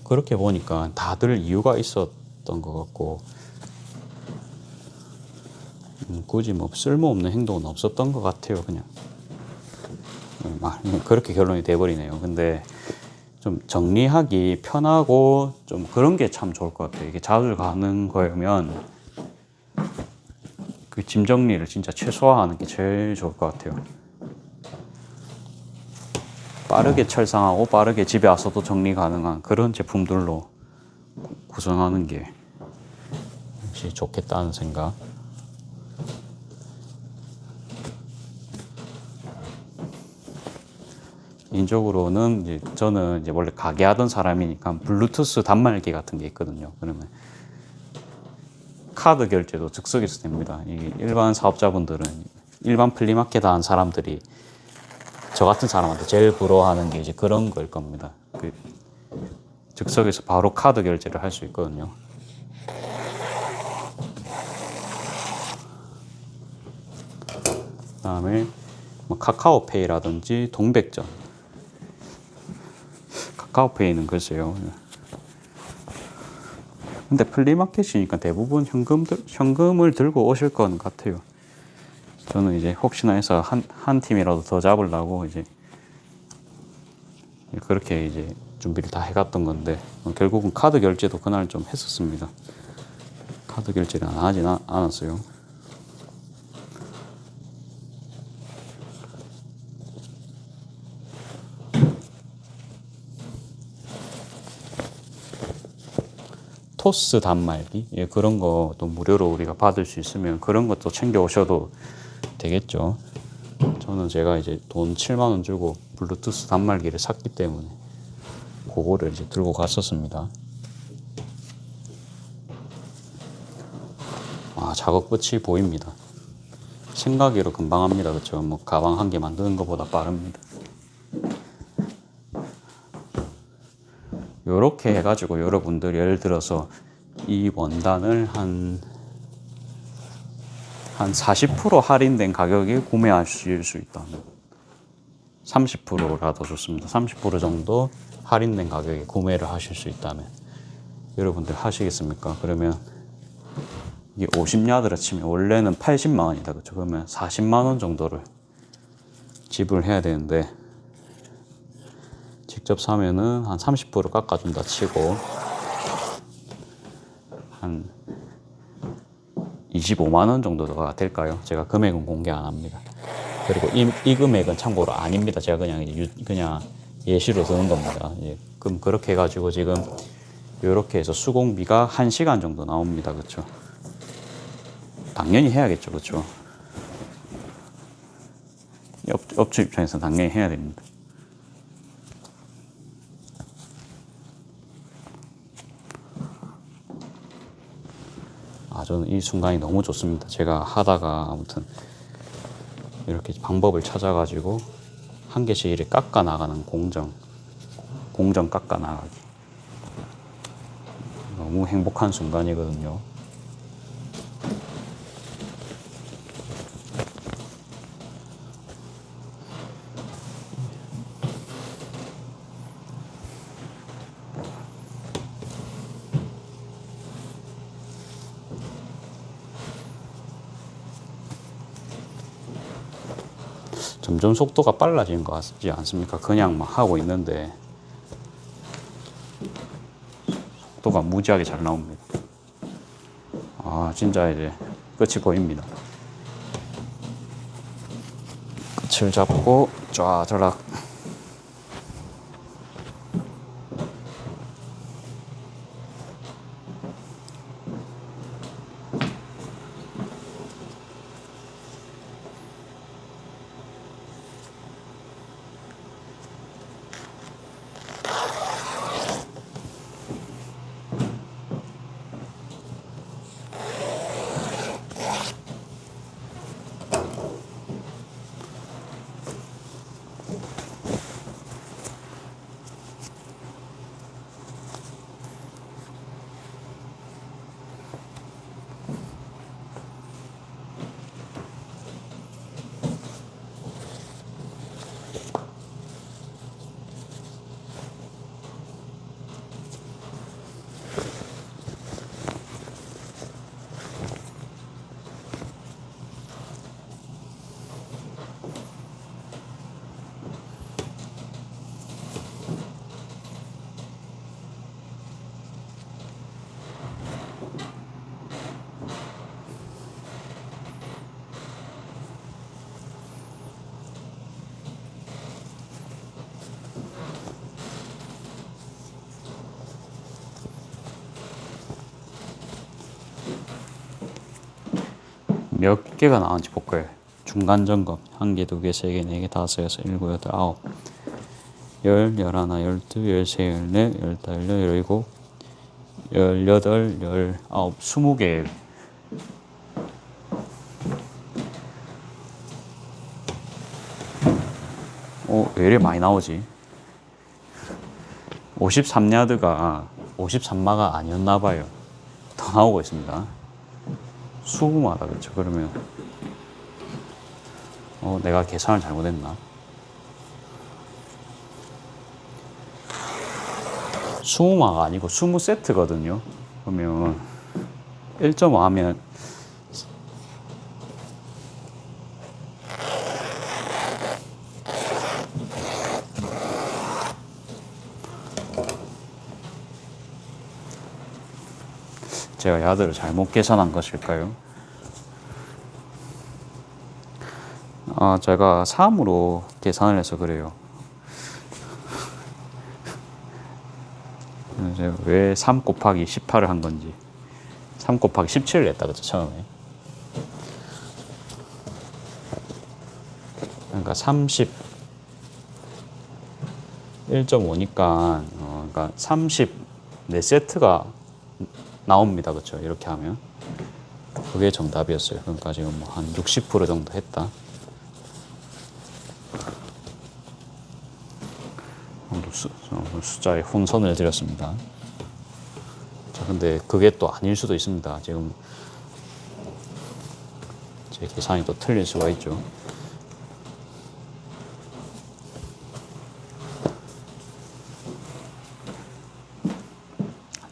그렇게 보니까 다들 이유가 있었던 것 같고 굳이 뭐 쓸모없는 행동은 없었던 것 같아요. 그냥 그렇게 결론이 돼버리네요. 근데 좀 정리하기 편하고 좀 그런 게 참 좋을 것 같아요. 이게 자주 가는 거면 그 짐 정리를 진짜 최소화하는 게 제일 좋을 것 같아요. 빠르게 철상하고 빠르게 집에 와서도 정리 가능한 그런 제품들로 구성하는 게 역시 좋겠다는 생각. 개인적으로는 이제 저는 이제 원래 가게 하던 사람이니까 블루투스 단말기 같은 게 있거든요. 그러면 카드 결제도 즉석에서 됩니다. 이게 일반 사업자분들은 일반 플리마켓 하는 사람들이 저 같은 사람한테 제일 부러워하는 게 이제 그런 걸 겁니다. 즉석에서 바로 카드 결제를 할 수 있거든요. 그다음에 뭐 카카오페이라든지 동백전. 카카오페이는 글쎄요. 근데 플리마켓이니까 대부분 현금을 들고 오실 것 같아요. 저는 이제 혹시나 해서 한 팀이라도 더 잡으려고 이제 그렇게 이제 준비를 다 해갔던 건데, 결국은 카드 결제도 그날 좀 했었습니다. 카드 결제를 안 하진 않았어요. 토스 단말기, 예, 그런 것도 무료로 우리가 받을 수 있으면 그런 것도 챙겨 오셔도 되겠죠. 저는 제가 이제 돈 7만 원 주고 블루투스 단말기를 샀기 때문에 그거를 이제 들고 갔었습니다. 아, 작업 끝이 보입니다. 생각외로 금방 합니다. 그렇죠? 뭐 가방 한 개 만드는 것보다 빠릅니다. 요렇게 해가지고 여러분들 예를 들어서 이 원단을 한 40% 할인된 가격에 구매하실 수 있다면, 30%라도 좋습니다. 30% 정도 할인된 가격에 구매를 하실 수 있다면 여러분들 하시겠습니까? 그러면 이게 50야드라 치면 원래는 80만 원이다. 그렇죠? 그러면 40만 원 정도를 지불해야 되는데, 직접 사면은 한 30% 깎아준다 치고 한 25만 원 정도가 될까요? 제가 금액은 공개 안 합니다. 그리고 이 금액은 참고로 아닙니다. 제가 그냥 예시로 드는 겁니다. 예, 그럼 그렇게 해가지고 지금 이렇게 해서 수공비가 1시간 정도 나옵니다. 그렇죠? 당연히 해야겠죠. 그렇죠? 업체 입장에서 당연히 해야 됩니다. 저는 이 순간이 너무 좋습니다. 제가 하다가 아무튼 이렇게 방법을 찾아가지고 한 개씩 이렇게 깎아 나가는 공정 깎아 나가기, 너무 행복한 순간이거든요. 점점 속도가 빨라지는 것 같지 않습니까? 그냥 막 하고 있는데 속도가 무지하게 잘 나옵니다. 진짜 이제 끝이 보입니다. 끝을 잡고 쫙 몇 개가 나왔는지 볼까요? 중간 점검 1개, 2개, 3개, 4개, 5, 6, 7, 8, 9, 10, 11, 12, 13, 14, 15, 16, 17, 18, 19, 20개. 왜 이렇게 많이 나오지? 53야드가 53마가 아니었나 봐요. 더 나오고 있습니다. 수마다. 그렇죠? 그러면 내가 계산을 잘못했나? 20마가 아니고 20세트거든요. 그러면 1.5 하면 제가 야드를 잘못 계산한 것일까요? 제가 3으로 계산을 해서 그래요. 제가 왜 3 곱하기 18을 한 건지. 3 곱하기 17을 했다 그죠, 처음에. 그러니까 31.5니까 그러니까 34세트가 나옵니다. 그렇죠? 이렇게 하면 그게 정답이었어요. 그러니까 지금 뭐 한 60% 정도 했다. 숫자에 혼선을 드렸습니다. 자, 근데 그게 또 아닐 수도 있습니다. 지금 제 계산이 또 틀릴 수가 있죠.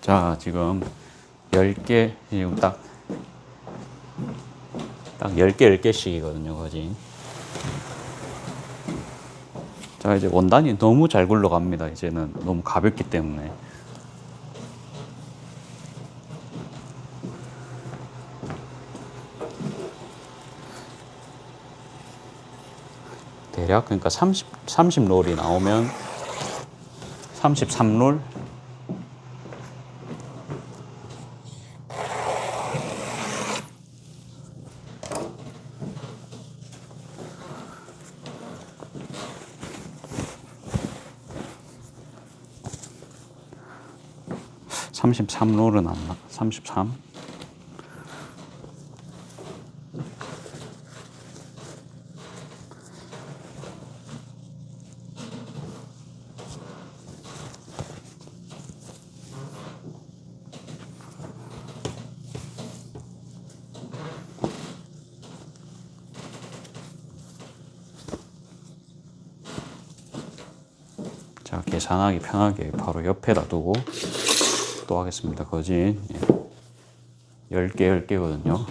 자, 지금 10개, 지금 딱 10개, 10개씩이거든요, 거진. 자, 이제 원단이 너무 잘 굴러갑니다. 이제는 너무 가볍기 때문에. 대략, 그러니까 30롤이 나오면 33롤? 33롤은 안 나, 33? 자, 계산하기 편하게 바로 옆에다 두고 또 하겠습니다. 거진 10개, 10개거든요.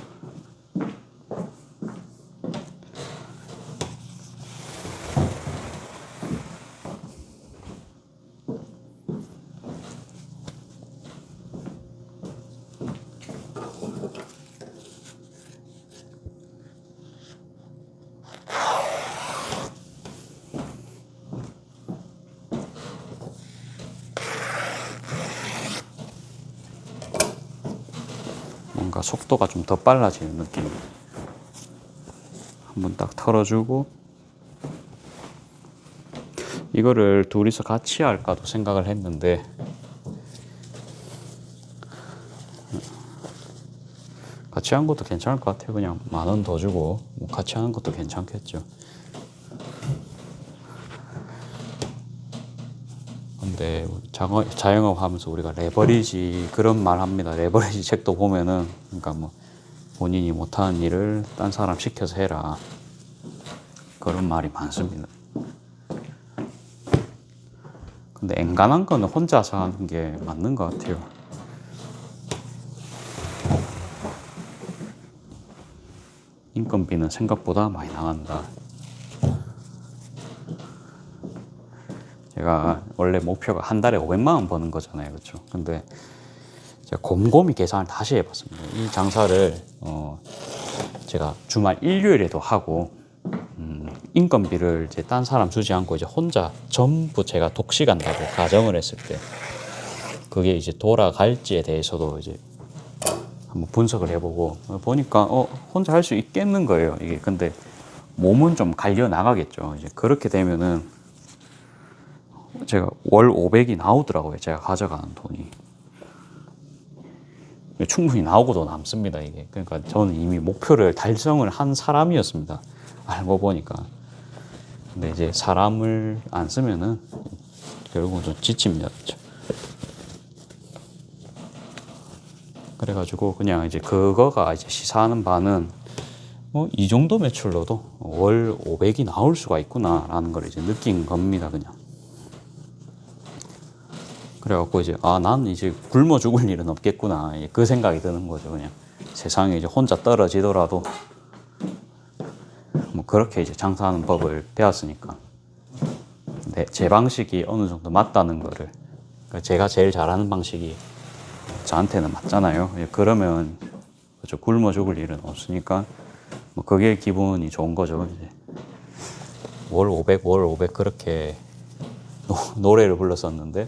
뭔가 속도가 좀 더 빨라지는 느낌. 한번 딱 털어주고, 이거를 둘이서 같이 할까도 생각을 했는데, 같이 한 것도 괜찮을 것 같아요. 그냥 10,000원 더 주고 뭐 같이 하는 것도 괜찮겠죠. 근데 자영업 하면서 우리가 레버리지 그런 말 합니다. 레버리지 책도 보면은, 그러니까 뭐 본인이 못하는 일을 딴 사람 시켜서 해라, 그런 말이 많습니다. 근데 엔간한 거는 혼자서 하는 게 맞는 것 같아요. 인건비는 생각보다 많이 나간다. 제가 원래 목표가 한 달에 500만 원 버는 거잖아요. 그렇죠? 근데 제가 곰곰이 계산을 다시 해봤습니다. 이 장사를 제가 주말 일요일에도 하고, 인건비를 이제 딴 사람 주지 않고 이제 혼자 전부 제가 독식한다고 가정을 했을 때, 그게 이제 돌아갈지에 대해서도 이제 한번 분석을 해보고 보니까 혼자 할 수 있겠는 거예요. 이게 근데 몸은 좀 갈려 나가겠죠. 이제 그렇게 되면은 제가 월 500이 나오더라고요. 제가 가져가는 돈이 충분히 나오고도 남습니다. 이게 그러니까 저는 이미 목표를 달성을 한 사람이었습니다. 알고 보니까. 근데 이제 사람을 안 쓰면은 결국은 좀 지칩니다. 그렇죠? 그래가지고 그냥 이제 그거가 이제 시사하는 바는 이 정도 매출로도 월 500이 나올 수가 있구나라는 걸 이제 느낀 겁니다. 그냥. 그래갖고 이제 난 이제 굶어 죽을 일은 없겠구나, 그 생각이 드는 거죠. 그냥 세상에 이제 혼자 떨어지더라도 뭐 그렇게 이제 장사하는 법을 배웠으니까. 근데 제 방식이 어느 정도 맞다는 거를, 그러니까 제가 제일 잘하는 방식이 저한테는 맞잖아요. 그러면 그렇죠, 굶어 죽을 일은 없으니까 뭐 그게 기분이 좋은 거죠. 이제 월 500 그렇게 노래를 불렀었는데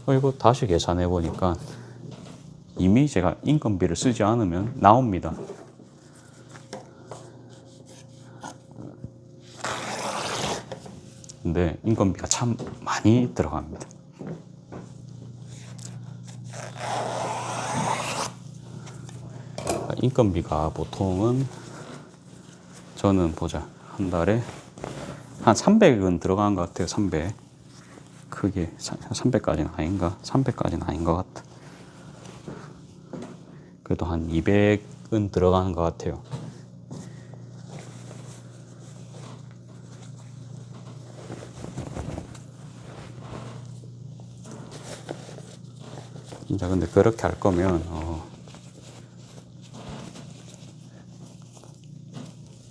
이거 다시 계산해 보니까 이미 제가 인건비를 쓰지 않으면 나옵니다. 근데 인건비가 참 많이 들어갑니다. 인건비가 보통은 저는 보자, 한 달에 한 300은 들어간 것 같아요. 300. 크게 300까지는 아닌가? 300까지는 아닌 것 같다. 그래도 한 200은 들어가는 것 같아요. 진짜 근데 그렇게 할 거면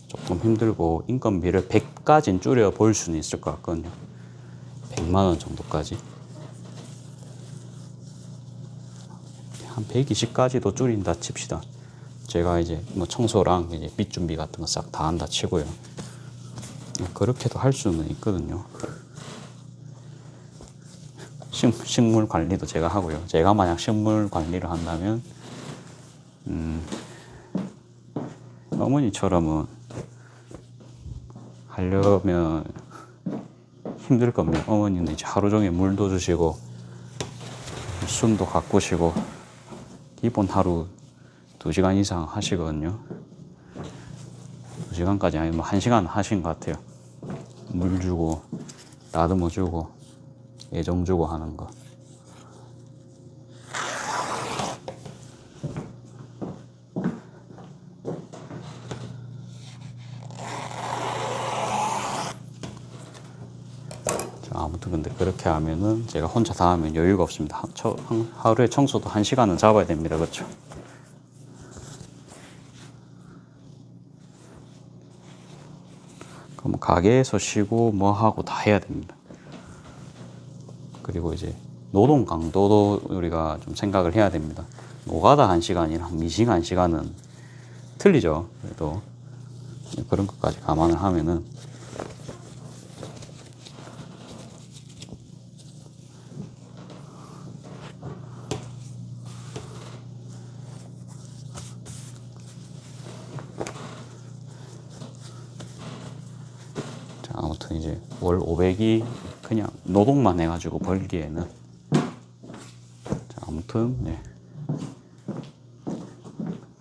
조금 힘들고 인건비를 100까지는 줄여 볼 수는 있을 것 같거든요. 100만 원 정도까지. 한 120까지도 줄인다 칩시다. 제가 이제 뭐 청소랑 이제 밑 준비 같은 거 싹 다 한다 치고요. 그렇게도 할 수는 있거든요. 식물 관리도 제가 하고요. 제가 만약 식물 관리를 한다면 어머니처럼은 하려면 힘들 겁니다. 어머니는 이제 하루 종일 물도 주시고 순도 가꾸시고 기본 하루 2시간 이상 하시거든요. 2시간까지 아니면 1시간 하신 것 같아요. 물 주고 다듬어 주고 애정 주고 하는 거. 아무튼 근데 그렇게 하면은 제가 혼자 다 하면 여유가 없습니다. 하루에 청소도 1시간은 잡아야 됩니다. 그렇죠? 그럼 가게에서 쉬고 뭐 하고 다 해야 됩니다. 그리고 이제 노동 강도도 우리가 좀 생각을 해야 됩니다. 노가다 1시간이랑 미싱 1시간은 틀리죠. 그래도 그런 것까지 감안을 하면은 아무튼 이제 월 500이 그냥 노동만 해가지고 벌기에는 아무튼 네.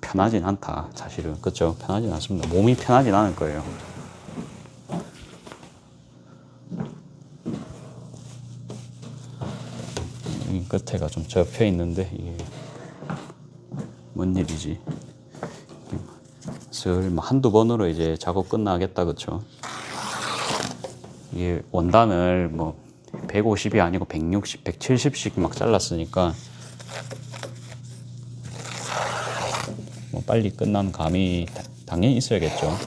편하진 않다. 사실은 그렇죠. 편하진 않습니다. 몸이 편하진 않을 거예요. 이 끝에가 좀 접혀 있는데 이게 뭔 일이지? 슬 한두 번으로 이제 작업 끝나겠다. 그렇죠? 이게 원단을 뭐 150이 아니고 160, 170씩 막 잘랐으니까 뭐 빨리 끝난 감이 당연히 있어야겠죠.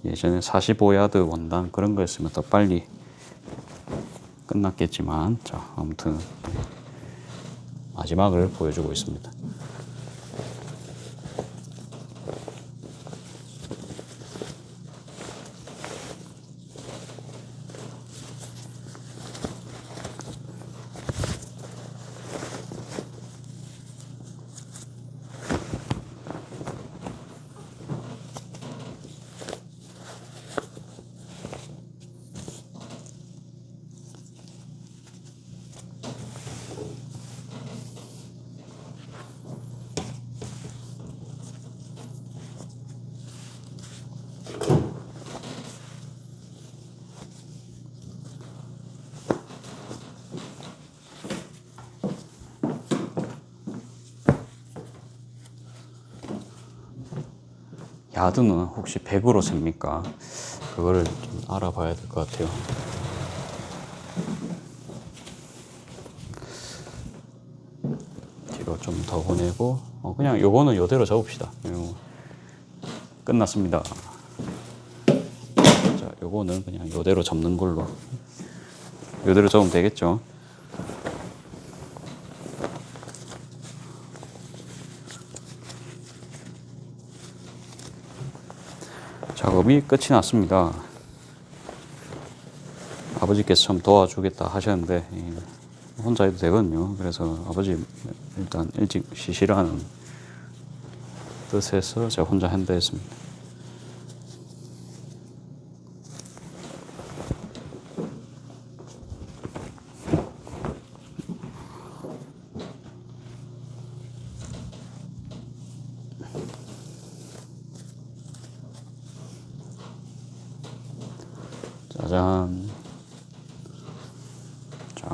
예전에 45야드 원단 그런 거였으면 더 빨리 끝났겠지만, 자 아무튼 마지막을 보여주고 있습니다. 야드는 혹시 100으로 셉니까? 그거를 좀 알아봐야 될 것 같아요. 뒤로 좀 더 보내고 그냥 요거는 요대로 접읍시다. 끝났습니다. 자, 요거는 그냥 요대로 접는 걸로. 요대로 접으면 되겠죠. 작업이 끝이 났습니다. 아버지께서 좀 도와주겠다 하셨는데 혼자 해도 되거든요. 그래서 아버지 일단 일찍 쉬시라는 뜻에서 제가 혼자 한다 했습니다. 짜잔. 자,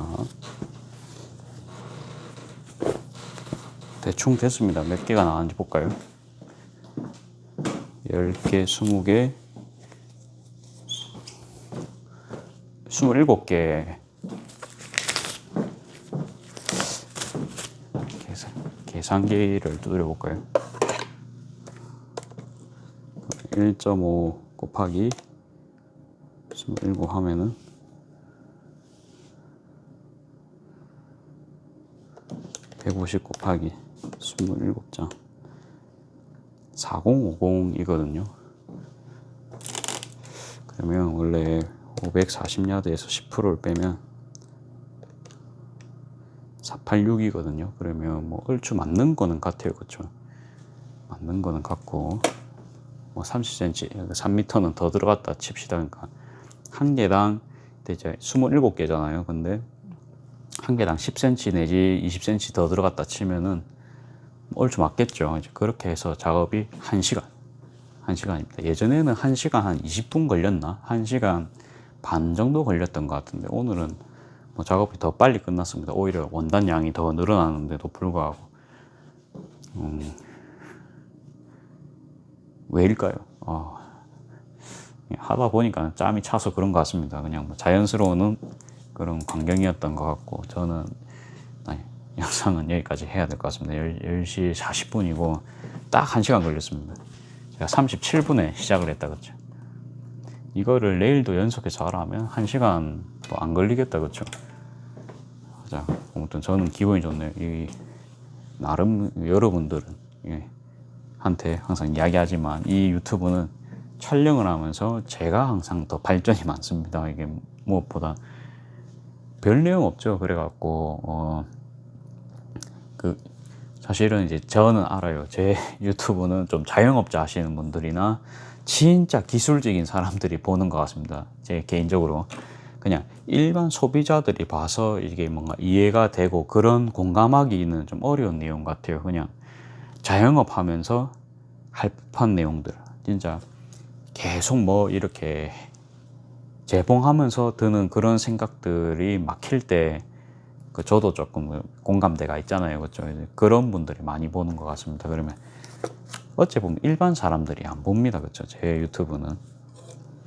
대충 됐습니다. 몇 개가 나왔는지 볼까요? 10개, 20개, 27개. 계산기를 두드려 볼까요? 1.5 곱하기 27 하면은 150 곱하기 27장 4050이거든요. 그러면 원래 540야드에서 10%를 빼면 486이거든요. 그러면 뭐 얼추 맞는 거는 같아요. 그렇죠? 맞는 거는 같고 뭐 30cm, 3m는 더 들어갔다 칩시다. 그러니까 한 개당 이제 27개잖아요. 근데 한 개당 10cm 내지 20cm 더 들어갔다 치면은 얼추 맞겠죠. 이제 그렇게 해서 작업이 1시간입니다. 예전에는 1시간 한 20분 걸렸나? 1시간 반 정도 걸렸던 것 같은데 오늘은 뭐 작업이 더 빨리 끝났습니다. 오히려 원단 양이 더 늘어나는데도 불구하고 왜일까요? 하다 보니까 짬이 차서 그런 것 같습니다. 그냥 뭐 자연스러운 그런 광경이었던 것 같고 저는 영상은 여기까지 해야 될 것 같습니다. 10시 40분이고 딱 1시간 걸렸습니다. 제가 37분에 시작을 했다 그랬죠. 이거를 내일도 연속해서 하라 하면 1시간도 안 걸리겠다 그렇죠. 자, 아무튼 저는 기분이 좋네요. 나름 여러분들은 한테 항상 이야기하지만 이 유튜브는 촬영을 하면서 제가 항상 더 발전이 많습니다. 이게 무엇보다 별 내용 없죠. 그래갖고 사실은 이제 저는 알아요. 제 유튜브는 좀 자영업자 하시는 분들이나 진짜 기술적인 사람들이 보는 것 같습니다. 제 개인적으로 그냥 일반 소비자들이 봐서 이게 뭔가 이해가 되고 그런 공감하기는 좀 어려운 내용 같아요. 그냥 자영업 하면서 할 법한 내용들 진짜 계속 뭐 이렇게 재봉하면서 드는 그런 생각들이 막힐 때 저도 조금 공감대가 있잖아요. 그렇죠? 그런 분들이 많이 보는 것 같습니다. 그러면 어찌 보면 일반 사람들이 안 봅니다. 그렇죠? 제 유튜브는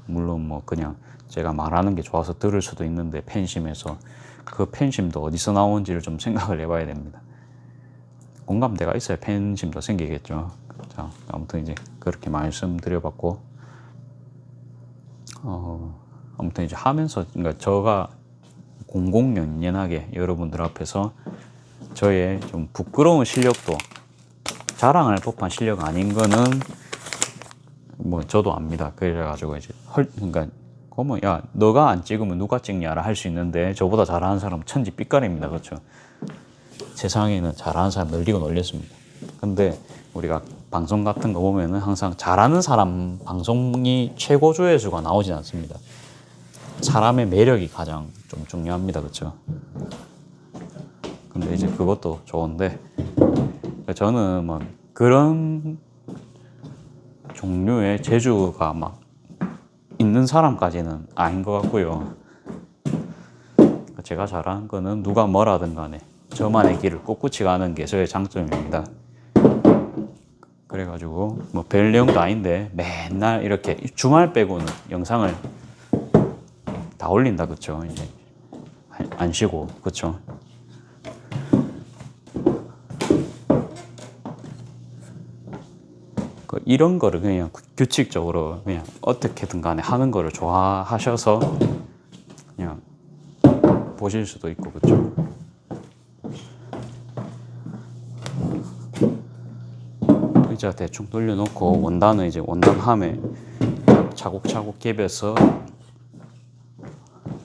물론 뭐 그냥 제가 말하는 게 좋아서 들을 수도 있는데 팬심에서 그 팬심도 어디서 나오는지를 좀 생각을 해봐야 됩니다. 공감대가 있어야 팬심도 생기겠죠. 자, 아무튼 이제 그렇게 말씀드려봤고 아무튼 이제 하면서 그러니까 제가 공공연연하게 여러분들 앞에서 저의 좀 부끄러운 실력도 자랑할 법한 실력 아닌 거는 뭐 저도 압니다. 그래가지고 이제 그러니까 그러면 야 너가 안 찍으면 누가 찍냐라 할 수 있는데 저보다 잘하는 사람 천지 삐까리입니다. 그렇죠? 세상에는 잘하는 사람 늘리고 놀렸습니다. 근데 우리가 방송 같은 거 보면은 항상 잘하는 사람 방송이 최고 조회수가 나오진 않습니다. 사람의 매력이 가장 좀 중요합니다. 그렇죠? 근데 이제 그것도 좋은데 저는 뭐 그런 종류의 재주가 막 있는 사람까지는 아닌 것 같고요. 제가 잘하는 거는 누가 뭐라든 간에 저만의 길을 꿋꿋이 가는 게 저의 장점입니다. 그래가지고 뭐 별 내용도 아닌데 맨날 이렇게 주말 빼고는 영상을 다 올린다, 그쵸? 이제 안 쉬고, 그쵸? 이런 거를 그냥 규칙적으로 그냥 어떻게든 간에 하는 거를 좋아하셔서 그냥 보실 수도 있고, 그쵸? 의자 대충 돌려놓고 원단은 이제 원단함에 차곡차곡 개벼서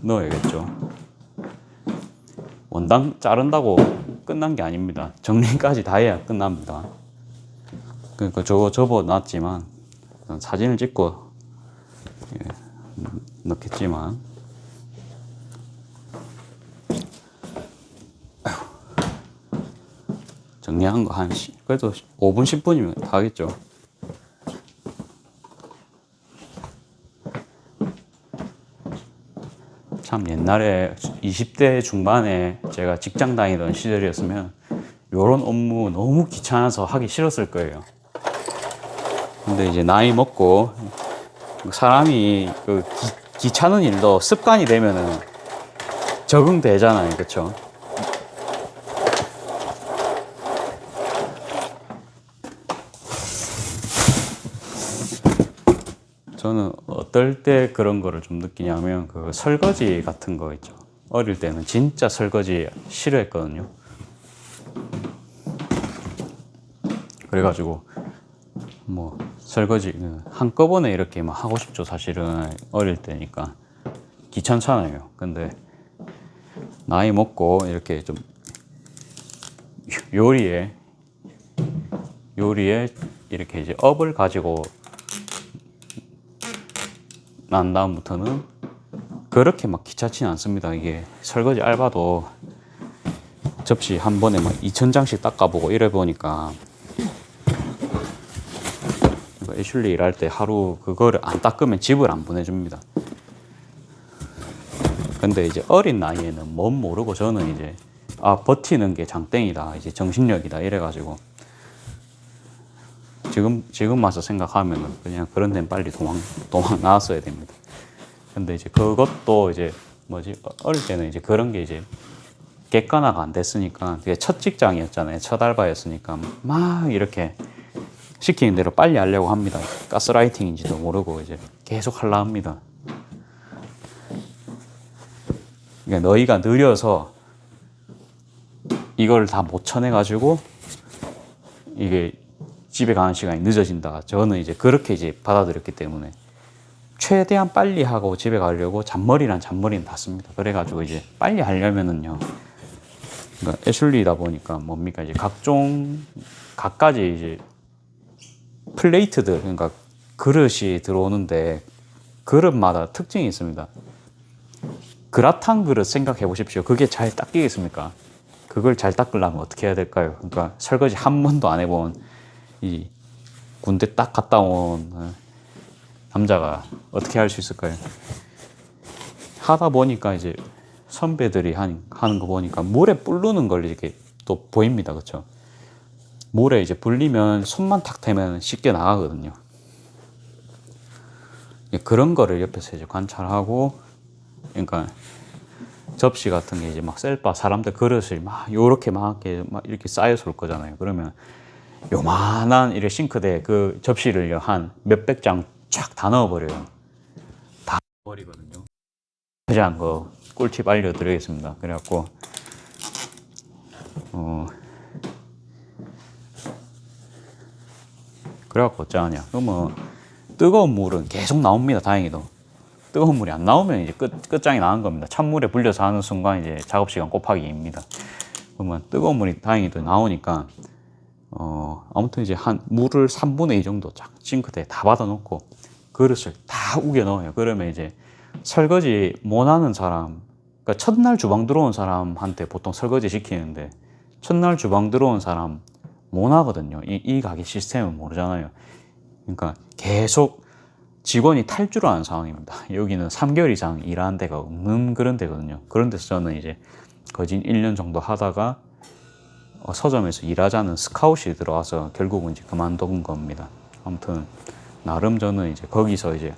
넣어야겠죠. 원단 자른다고 끝난 게 아닙니다. 정리까지 다 해야 끝납니다. 그러니까 저거 접어놨지만 사진을 찍고 넣겠지만 정리한 거 한 그래도 5분 10분이면 다 하겠죠. 참 옛날에 20대 중반에 제가 직장 다니던 시절이었으면 이런 업무 너무 귀찮아서 하기 싫었을 거예요. 근데 이제 나이 먹고 사람이 그 귀찮은 일도 습관이 되면은 적응되잖아요, 그렇죠? 저는 어떨 때 그런 거를 좀 느끼냐면 그 설거지 같은 거 있죠. 어릴 때는 진짜 설거지 싫어했거든요. 그래가지고 뭐 설거지 한꺼번에 이렇게 막 하고 싶죠. 사실은 어릴 때니까 귀찮잖아요. 근데 나이 먹고 이렇게 좀 요리에 이렇게 이제 업을 가지고 난 다음부터는 그렇게 막 귀찮지는 않습니다. 이게 설거지 알바도 접시 한 번에 막 2,000장씩 닦아보고 이래 보니까 애슐리 일할 때 하루 그거를 안 닦으면 집을 안 보내줍니다. 근데 이제 어린 나이에는 뭔 모르고 저는 이제 버티는 게 장땡이다, 이제 정신력이다 이래가지고 지금 와서 생각하면은 그냥 그런 데는 빨리 도망 나왔어야 됩니다. 근데 이제 그것도 이제 어릴 때는 이제 그런 게 이제 객관화가 안 됐으니까 그게 첫 직장이었잖아요. 첫 알바였으니까 막 이렇게 시키는 대로 빨리 하려고 합니다. 가스라이팅인지도 모르고 이제 계속 하려 합니다. 그러니까 너희가 느려서 이걸 다 못 쳐내가지고 이게 집에 가는 시간이 늦어진다. 저는 이제 그렇게 이제 받아들였기 때문에 최대한 빨리 하고 집에 가려고 잔머리는 다 씁니다. 그래가지고 이제 빨리 하려면은요. 그러니까 애슐리다 보니까 뭡니까 이제 각가지 이제 플레이트들, 그러니까 그릇이 들어오는데 그릇마다 특징이 있습니다. 그라탕 그릇 생각해 보십시오. 그게 잘 닦이겠습니까? 그걸 잘 닦으려면 어떻게 해야 될까요? 그러니까 설거지 한 번도 안 해본 이 군대 딱 갔다 온 남자가 어떻게 할 수 있을까요? 하다 보니까 이제 선배들이 하는 거 보니까 물에 불르는 걸 이렇게 또 보입니다. 그렇죠? 물에 이제 불리면 손만 탁 대면 쉽게 나가거든요. 그런 거를 옆에서 이제 관찰하고, 그러니까 접시 같은 게 이제 막 셀바 사람들 그릇을 막 요렇게 막 이렇게 쌓여서 올 거잖아요. 그러면 요만한 이래 싱크대에 그 접시를 한 몇백 장 쫙 다 넣어버려요. 다 버리거든요. 그냥 거 꿀팁 알려드리겠습니다. 그래갖고 어쩌냐. 그러면 뜨거운 물은 계속 나옵니다. 다행히도. 뜨거운 물이 안 나오면 이제 끝장이 나는 겁니다. 찬물에 불려서 하는 순간 이제 작업 시간 곱하기 2입니다. 그러면 뜨거운 물이 다행히도 나오니까 아무튼 이제 물을 3분의 2 정도 쫙 싱크대에 다 받아놓고 그릇을 다 우겨 넣어요. 그러면 이제 설거지 못하는 사람, 그러니까 첫날 주방 들어온 사람한테 보통 설거지 시키는데 첫날 주방 들어온 사람 못 하거든요. 이 가게 시스템은 모르잖아요. 그러니까 계속 직원이 탈주하는 상황입니다. 여기는 3개월 이상 일하는 데가 없는 그런 데거든요. 그런 데서 저는 이제 거진 1년 정도 하다가 서점에서 일하자는 스카웃이 들어와서 결국은 이제 그만둔 겁니다. 아무튼 나름 저는 이제 거기서 이제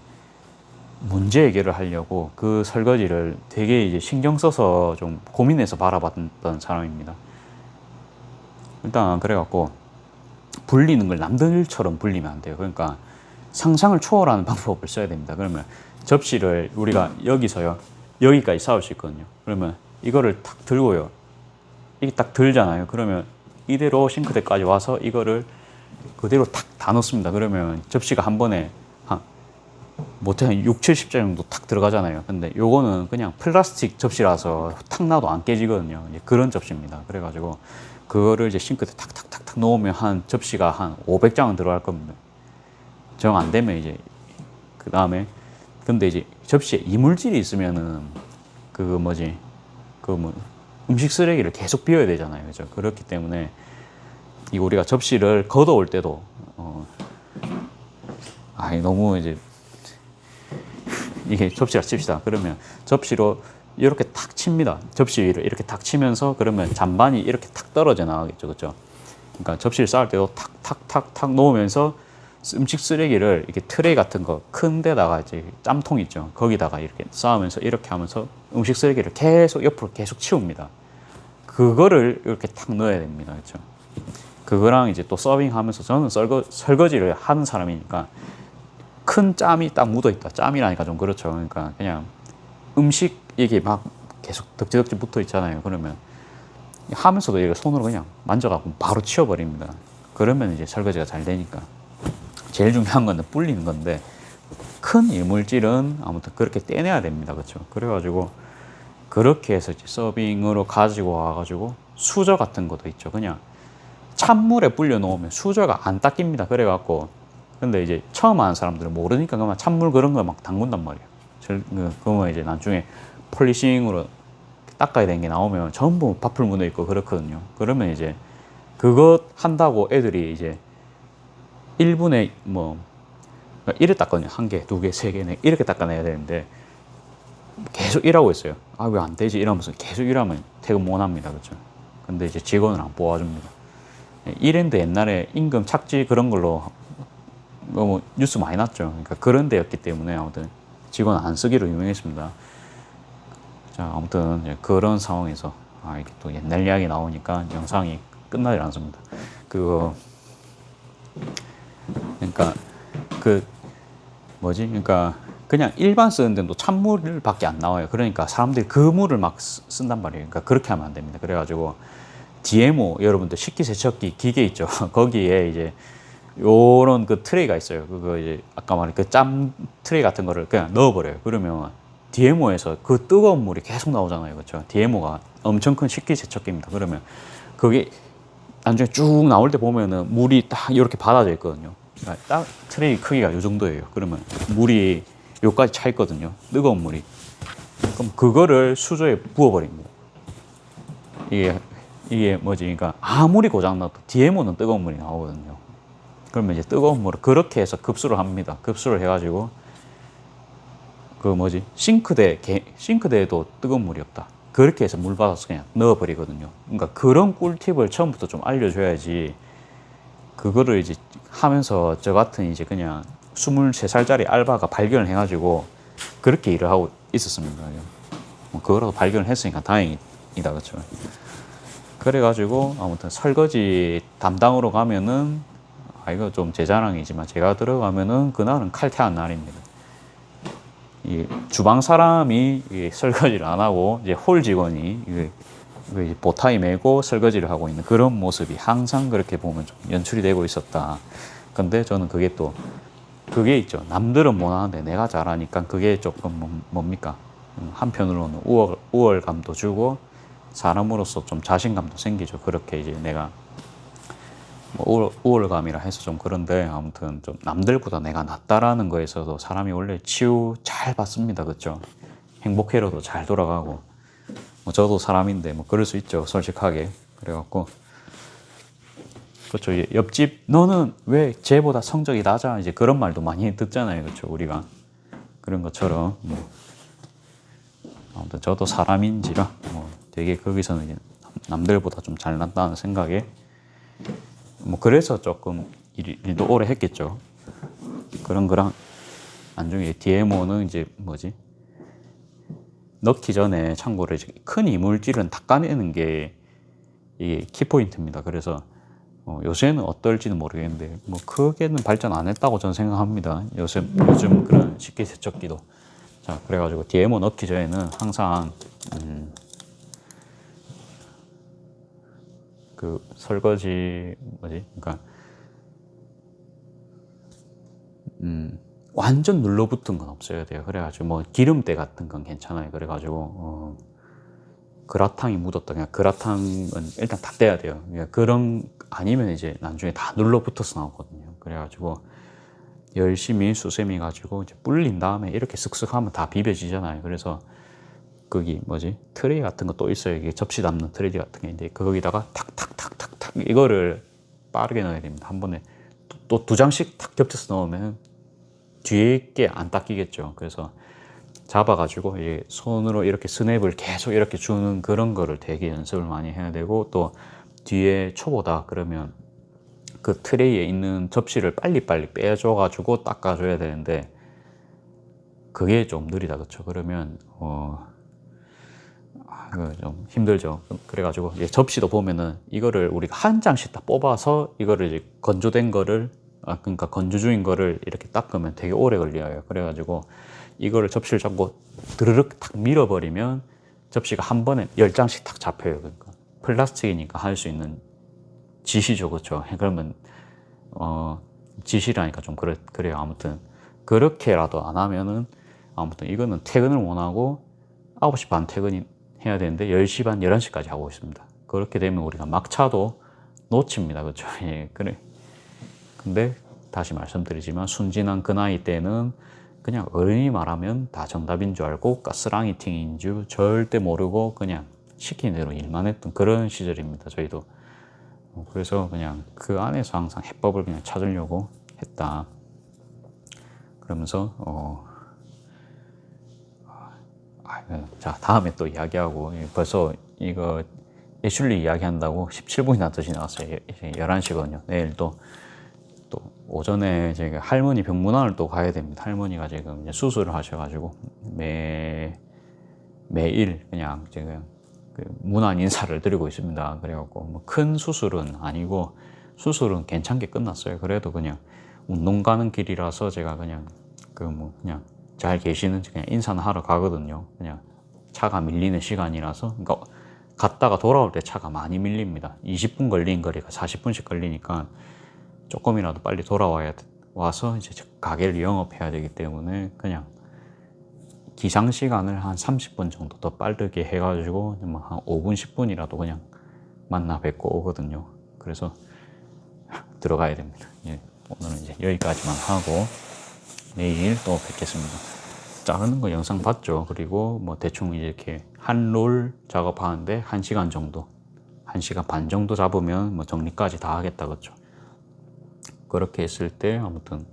문제 해결을 하려고 그 설거지를 되게 이제 신경 써서 좀 고민해서 바라봤던 사람입니다. 일단 그래갖고 불리는 걸 남들처럼 불리면 안 돼요. 그러니까 상상을 초월하는 방법을 써야 됩니다. 그러면 접시를 우리가 여기서요 여기까지 쌓을 수 있거든요. 그러면 이거를 탁 들고요. 이게 딱 들잖아요. 그러면 이대로 싱크대까지 와서 이거를 그대로 탁 다 넣습니다. 그러면 접시가 한 번에 한 못해 6, 70자 정도 탁 들어가잖아요. 근데 요거는 그냥 플라스틱 접시라서 탁 놔도 안 깨지거든요. 그런 접시입니다. 그래가지고 그거를 이제 싱크대 탁탁탁탁 넣으면 한 접시가 한 500장은 들어갈 겁니다. 정 안 되면 이제 그 다음에 근데 이제 접시에 이물질이 있으면은 그 뭐지 그 뭐 음식 쓰레기를 계속 비워야 되잖아요. 그죠? 그렇기 때문에 이 우리가 접시를 걷어올 때도 너무 이제 이게 접시라 칩시다. 그러면 접시로 이렇게 탁 칩니다. 접시 위를 이렇게 탁 치면서 그러면 잔반이 이렇게 탁 떨어져 나가겠죠. 그죠? 그러니까 접시를 쌓을 때도 탁탁탁탁 놓으면서 음식 쓰레기를 이렇게 트레이 같은 거 큰 데다가 이제 짬통 있죠. 거기다가 이렇게 쌓으면서 이렇게 하면서 음식 쓰레기를 계속 옆으로 계속 치웁니다. 그거를 이렇게 탁 넣어야 됩니다. 그렇죠? 그거랑 이제 또 서빙하면서 저는 설거지를 하는 사람이니까 큰 짬이 딱 묻어 있다. 짬이라니까 좀 그렇죠. 그러니까 그냥 음식 이게 막 계속 덕지덕지 붙어 있잖아요. 그러면 하면서도 이거 손으로 그냥 만져갖고 바로 치워버립니다. 그러면 이제 설거지가 잘 되니까. 제일 중요한 건 불리는 건데 큰 이물질은 아무튼 그렇게 떼내야 됩니다. 그렇죠? 그래가지고 그렇게 해서 이제 서빙으로 가지고 와가지고 수저 같은 것도 있죠. 그냥 찬물에 불려 놓으면 수저가 안 닦입니다. 그래갖고 근데 이제 처음 하는 사람들은 모르니까 그만 찬물 그런 거 막 담근단 말이에요. 그러면 이제 나중에 폴리싱으로 닦아야 되는 게 나오면 전부 밥풀 묻어 있고 그렇거든요. 그러면 이제 그거 한다고 애들이 이제 1분에 뭐 이래 닦거든요. 1개, 2개, 3개 이렇게 닦아내야 되는데 계속 일하고 있어요. 왜 안 되지? 이러면서 계속 일하면 퇴근 못 합니다. 그렇죠? 근데 이제 직원을 안 뽑아줍니다. 이랜드 옛날에 임금 착지 그런 걸로 뭐 뉴스 많이 났죠. 그러니까 그런 데였기 때문에 아무튼 직원 안 쓰기로 유명했습니다. 자, 아무튼 그런 상황에서 이게 또 옛날 이야기 나오니까 영상이 끝나질 않습니다. 그러니까 그러니까 그냥 일반 쓰는 데도 찬물밖에 안 나와요. 그러니까 사람들이 그 물을 막 쓴단 말이에요. 그러니까 그렇게 하면 안 됩니다. 그래가지고 DMO 여러분들 식기세척기 기계 있죠. 거기에 이제 요런 그 트레이가 있어요. 그거 이제 아까 말한 그 짬 트레이 같은 거를 그냥 넣어버려요. 그러면 DMO에서 그 뜨거운 물이 계속 나오잖아요. 그렇죠? DMO가 엄청 큰 식기세척기입니다. 그러면 그게 나중에 쭉 나올 때 보면은 물이 딱 이렇게 받아져 있거든요. 그러니까 딱 트레이 크기가 이 정도예요. 그러면 물이 요까지 차 있거든요. 뜨거운 물이. 그럼 그거를 수조에 부어버립니다. 이게 뭐지? 그러니까 아무리 고장나도 DMO는 뜨거운 물이 나오거든요. 그러면 이제 뜨거운 물을 그렇게 해서 급수를 합니다. 급수를 해가지고 싱크대에도 뜨거운 물이 없다. 그렇게 해서 물 받아서 그냥 넣어버리거든요. 그러니까 그런 꿀팁을 처음부터 좀 알려줘야지 그거를 이제 하면서 저 같은 이제 그냥 23살짜리 알바가 발견을 해가지고 그렇게 일을 하고 있었습니다. 그거라도 발견을 했으니까 다행이다. 그렇죠? 그래가지고 아무튼 설거지 담당으로 가면은 이거 좀 제 자랑이지만 제가 들어가면은 그날은 칼퇴한 날입니다. 이 주방 사람이 설거지를 안 하고 이제 홀 직원이 보타이 메고 설거지를 하고 있는 그런 모습이 항상 그렇게 보면 좀 연출이 되고 있었다. 근데 저는 그게 있죠. 남들은 못하는데 내가 잘하니까 그게 조금 뭡니까? 한편으로는 우월감도 주고 사람으로서 좀 자신감도 생기죠. 그렇게 이제 내가 우월감이라 해서 좀 그런데 아무튼 좀 남들보다 내가 낫다라는 거에서도 사람이 원래 치유 잘 받습니다. 그렇죠? 행복회로도 잘 돌아가고 저도 사람인데 그럴 수 있죠. 솔직하게. 그래갖고 그렇죠. 옆집 너는 왜 쟤보다 성적이 낮아? 이제 그런 말도 많이 듣잖아요. 그렇죠? 우리가 그런 것처럼 아무튼 저도 사람인지라 되게 거기서는 이제 남들보다 좀 잘난다는 생각에 뭐 그래서 조금 일도 오래 했겠죠. 그런 거랑 안중에 DMO는 이제 뭐지? 넣기 전에 참고로 이제 큰 이물질은 닦아내는 게 이게 키포인트입니다. 그래서 요새는 어떨지는 모르겠는데 뭐 크게는 발전 안 했다고 저는 생각합니다. 요즘 그런 식기세척기도. 자, 그래가지고 DMO 넣기 전에는 항상 그 설거지 뭐지? 그러니까 완전 눌러붙은 건 없어야 돼요. 그래가지고 뭐 기름때 같은 건 괜찮아요. 그래가지고 그라탕이 묻었다. 그냥 그라탕은 일단 다 떼야 돼요. 그러니까 그런 아니면 이제 나중에 다 눌러붙어서 나오거든요. 그래가지고 열심히 수세미 가지고 이제 불린 다음에 이렇게 쓱쓱 하면 다 비벼지잖아요. 그래서 거기 뭐지 트레이 같은 거 또 있어요. 이게 접시 담는 트레이 같은 게 있는데 거기다가 탁탁탁탁탁 이거를 빠르게 넣어야 됩니다. 한 번에 또 두 장씩 탁 겹쳐서 넣으면 뒤에 게 안 닦이겠죠. 그래서 잡아가지고 이제 손으로 이렇게 스냅을 계속 이렇게 주는 그런 거를 되게 연습을 많이 해야 되고 또 뒤에 초보다 그러면 그 트레이에 있는 접시를 빨리빨리 빼줘가지고 닦아줘야 되는데 그게 좀 느리다 그쵸. 그러면 좀 힘들죠. 그래가지고 이제 접시도 보면은 이거를 우리가 한 장씩 다 뽑아서 이거를 이제 건조된 거를 그러니까 건조 중인 거를 이렇게 닦으면 되게 오래 걸려요. 그래가지고 이거를 접시를 잡고 드르륵 탁 밀어버리면 접시가 한 번에 10장씩 탁 잡혀요. 그러니까 플라스틱이니까 할 수 있는 짓이죠. 그렇죠. 그러면 짓이라니까 좀 그래요. 아무튼 그렇게라도 안 하면은 아무튼 이거는 퇴근을 원하고 9시 반 퇴근이 해야 되는데 10시 반, 11시까지 하고 있습니다. 그렇게 되면 우리가 막차도 놓칩니다. 그렇죠. 예, 그래. 근데 다시 말씀드리지만 순진한 그 나이 때는 그냥 어른이 말하면 다 정답인 줄 알고 가스라이팅인 줄 절대 모르고 그냥 시키는 대로 일만 했던 그런 시절입니다. 저희도. 그래서 그냥 그 안에서 항상 해법을 그냥 찾으려고 했다. 그러면서 자, 다음에 또 이야기하고 벌써 이거 애슐리 이야기한다고 17분이나 뜻이 나왔어요. 이제 11시거든요. 내일 또 오전에 제가 할머니 병문안을 또 가야 됩니다. 할머니가 지금 이제 수술을 하셔가지고 매일 그냥 지금 그 문안 인사를 드리고 있습니다. 그래갖고 뭐 큰 수술은 아니고 수술은 괜찮게 끝났어요. 그래도 그냥 운동 가는 길이라서 제가 그냥 그냥 잘 계시는지 그냥 인사는 하러 가거든요. 그냥 차가 밀리는 시간이라서 그러니까 갔다가 돌아올 때 차가 많이 밀립니다. 20분 걸린 거리가 40분씩 걸리니까 조금이라도 빨리 와서 이제 가게를 영업해야 되기 때문에 그냥 기상 시간을 한 30분 정도 더 빠르게 해가지고 한 5분, 10분이라도 그냥 만나 뵙고 오거든요. 그래서 들어가야 됩니다. 예, 오늘은 이제 여기까지만 하고 내일 또 뵙겠습니다. 자르는 거 영상 봤죠? 그리고 뭐 대충 이렇게 한 롤 작업하는데 1시간 정도, 1시간 반 정도 잡으면 뭐 정리까지 다 하겠다, 그렇죠? 그렇게 했을 때 아무튼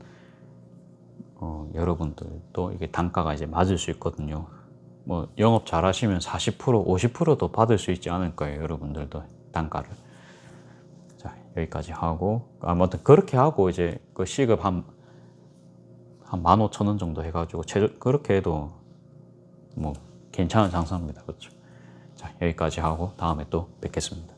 여러분들도 이게 단가가 이제 맞을 수 있거든요. 뭐 영업 잘 하시면 40%, 50%도 받을 수 있지 않을까요? 여러분들도 단가를. 자, 여기까지 하고 아무튼 그렇게 하고 이제 그 시급 한 15,000원 정도 해가지고 그렇게 해도 뭐 괜찮은 장사입니다. 그렇죠? 자, 여기까지 하고 다음에 또 뵙겠습니다.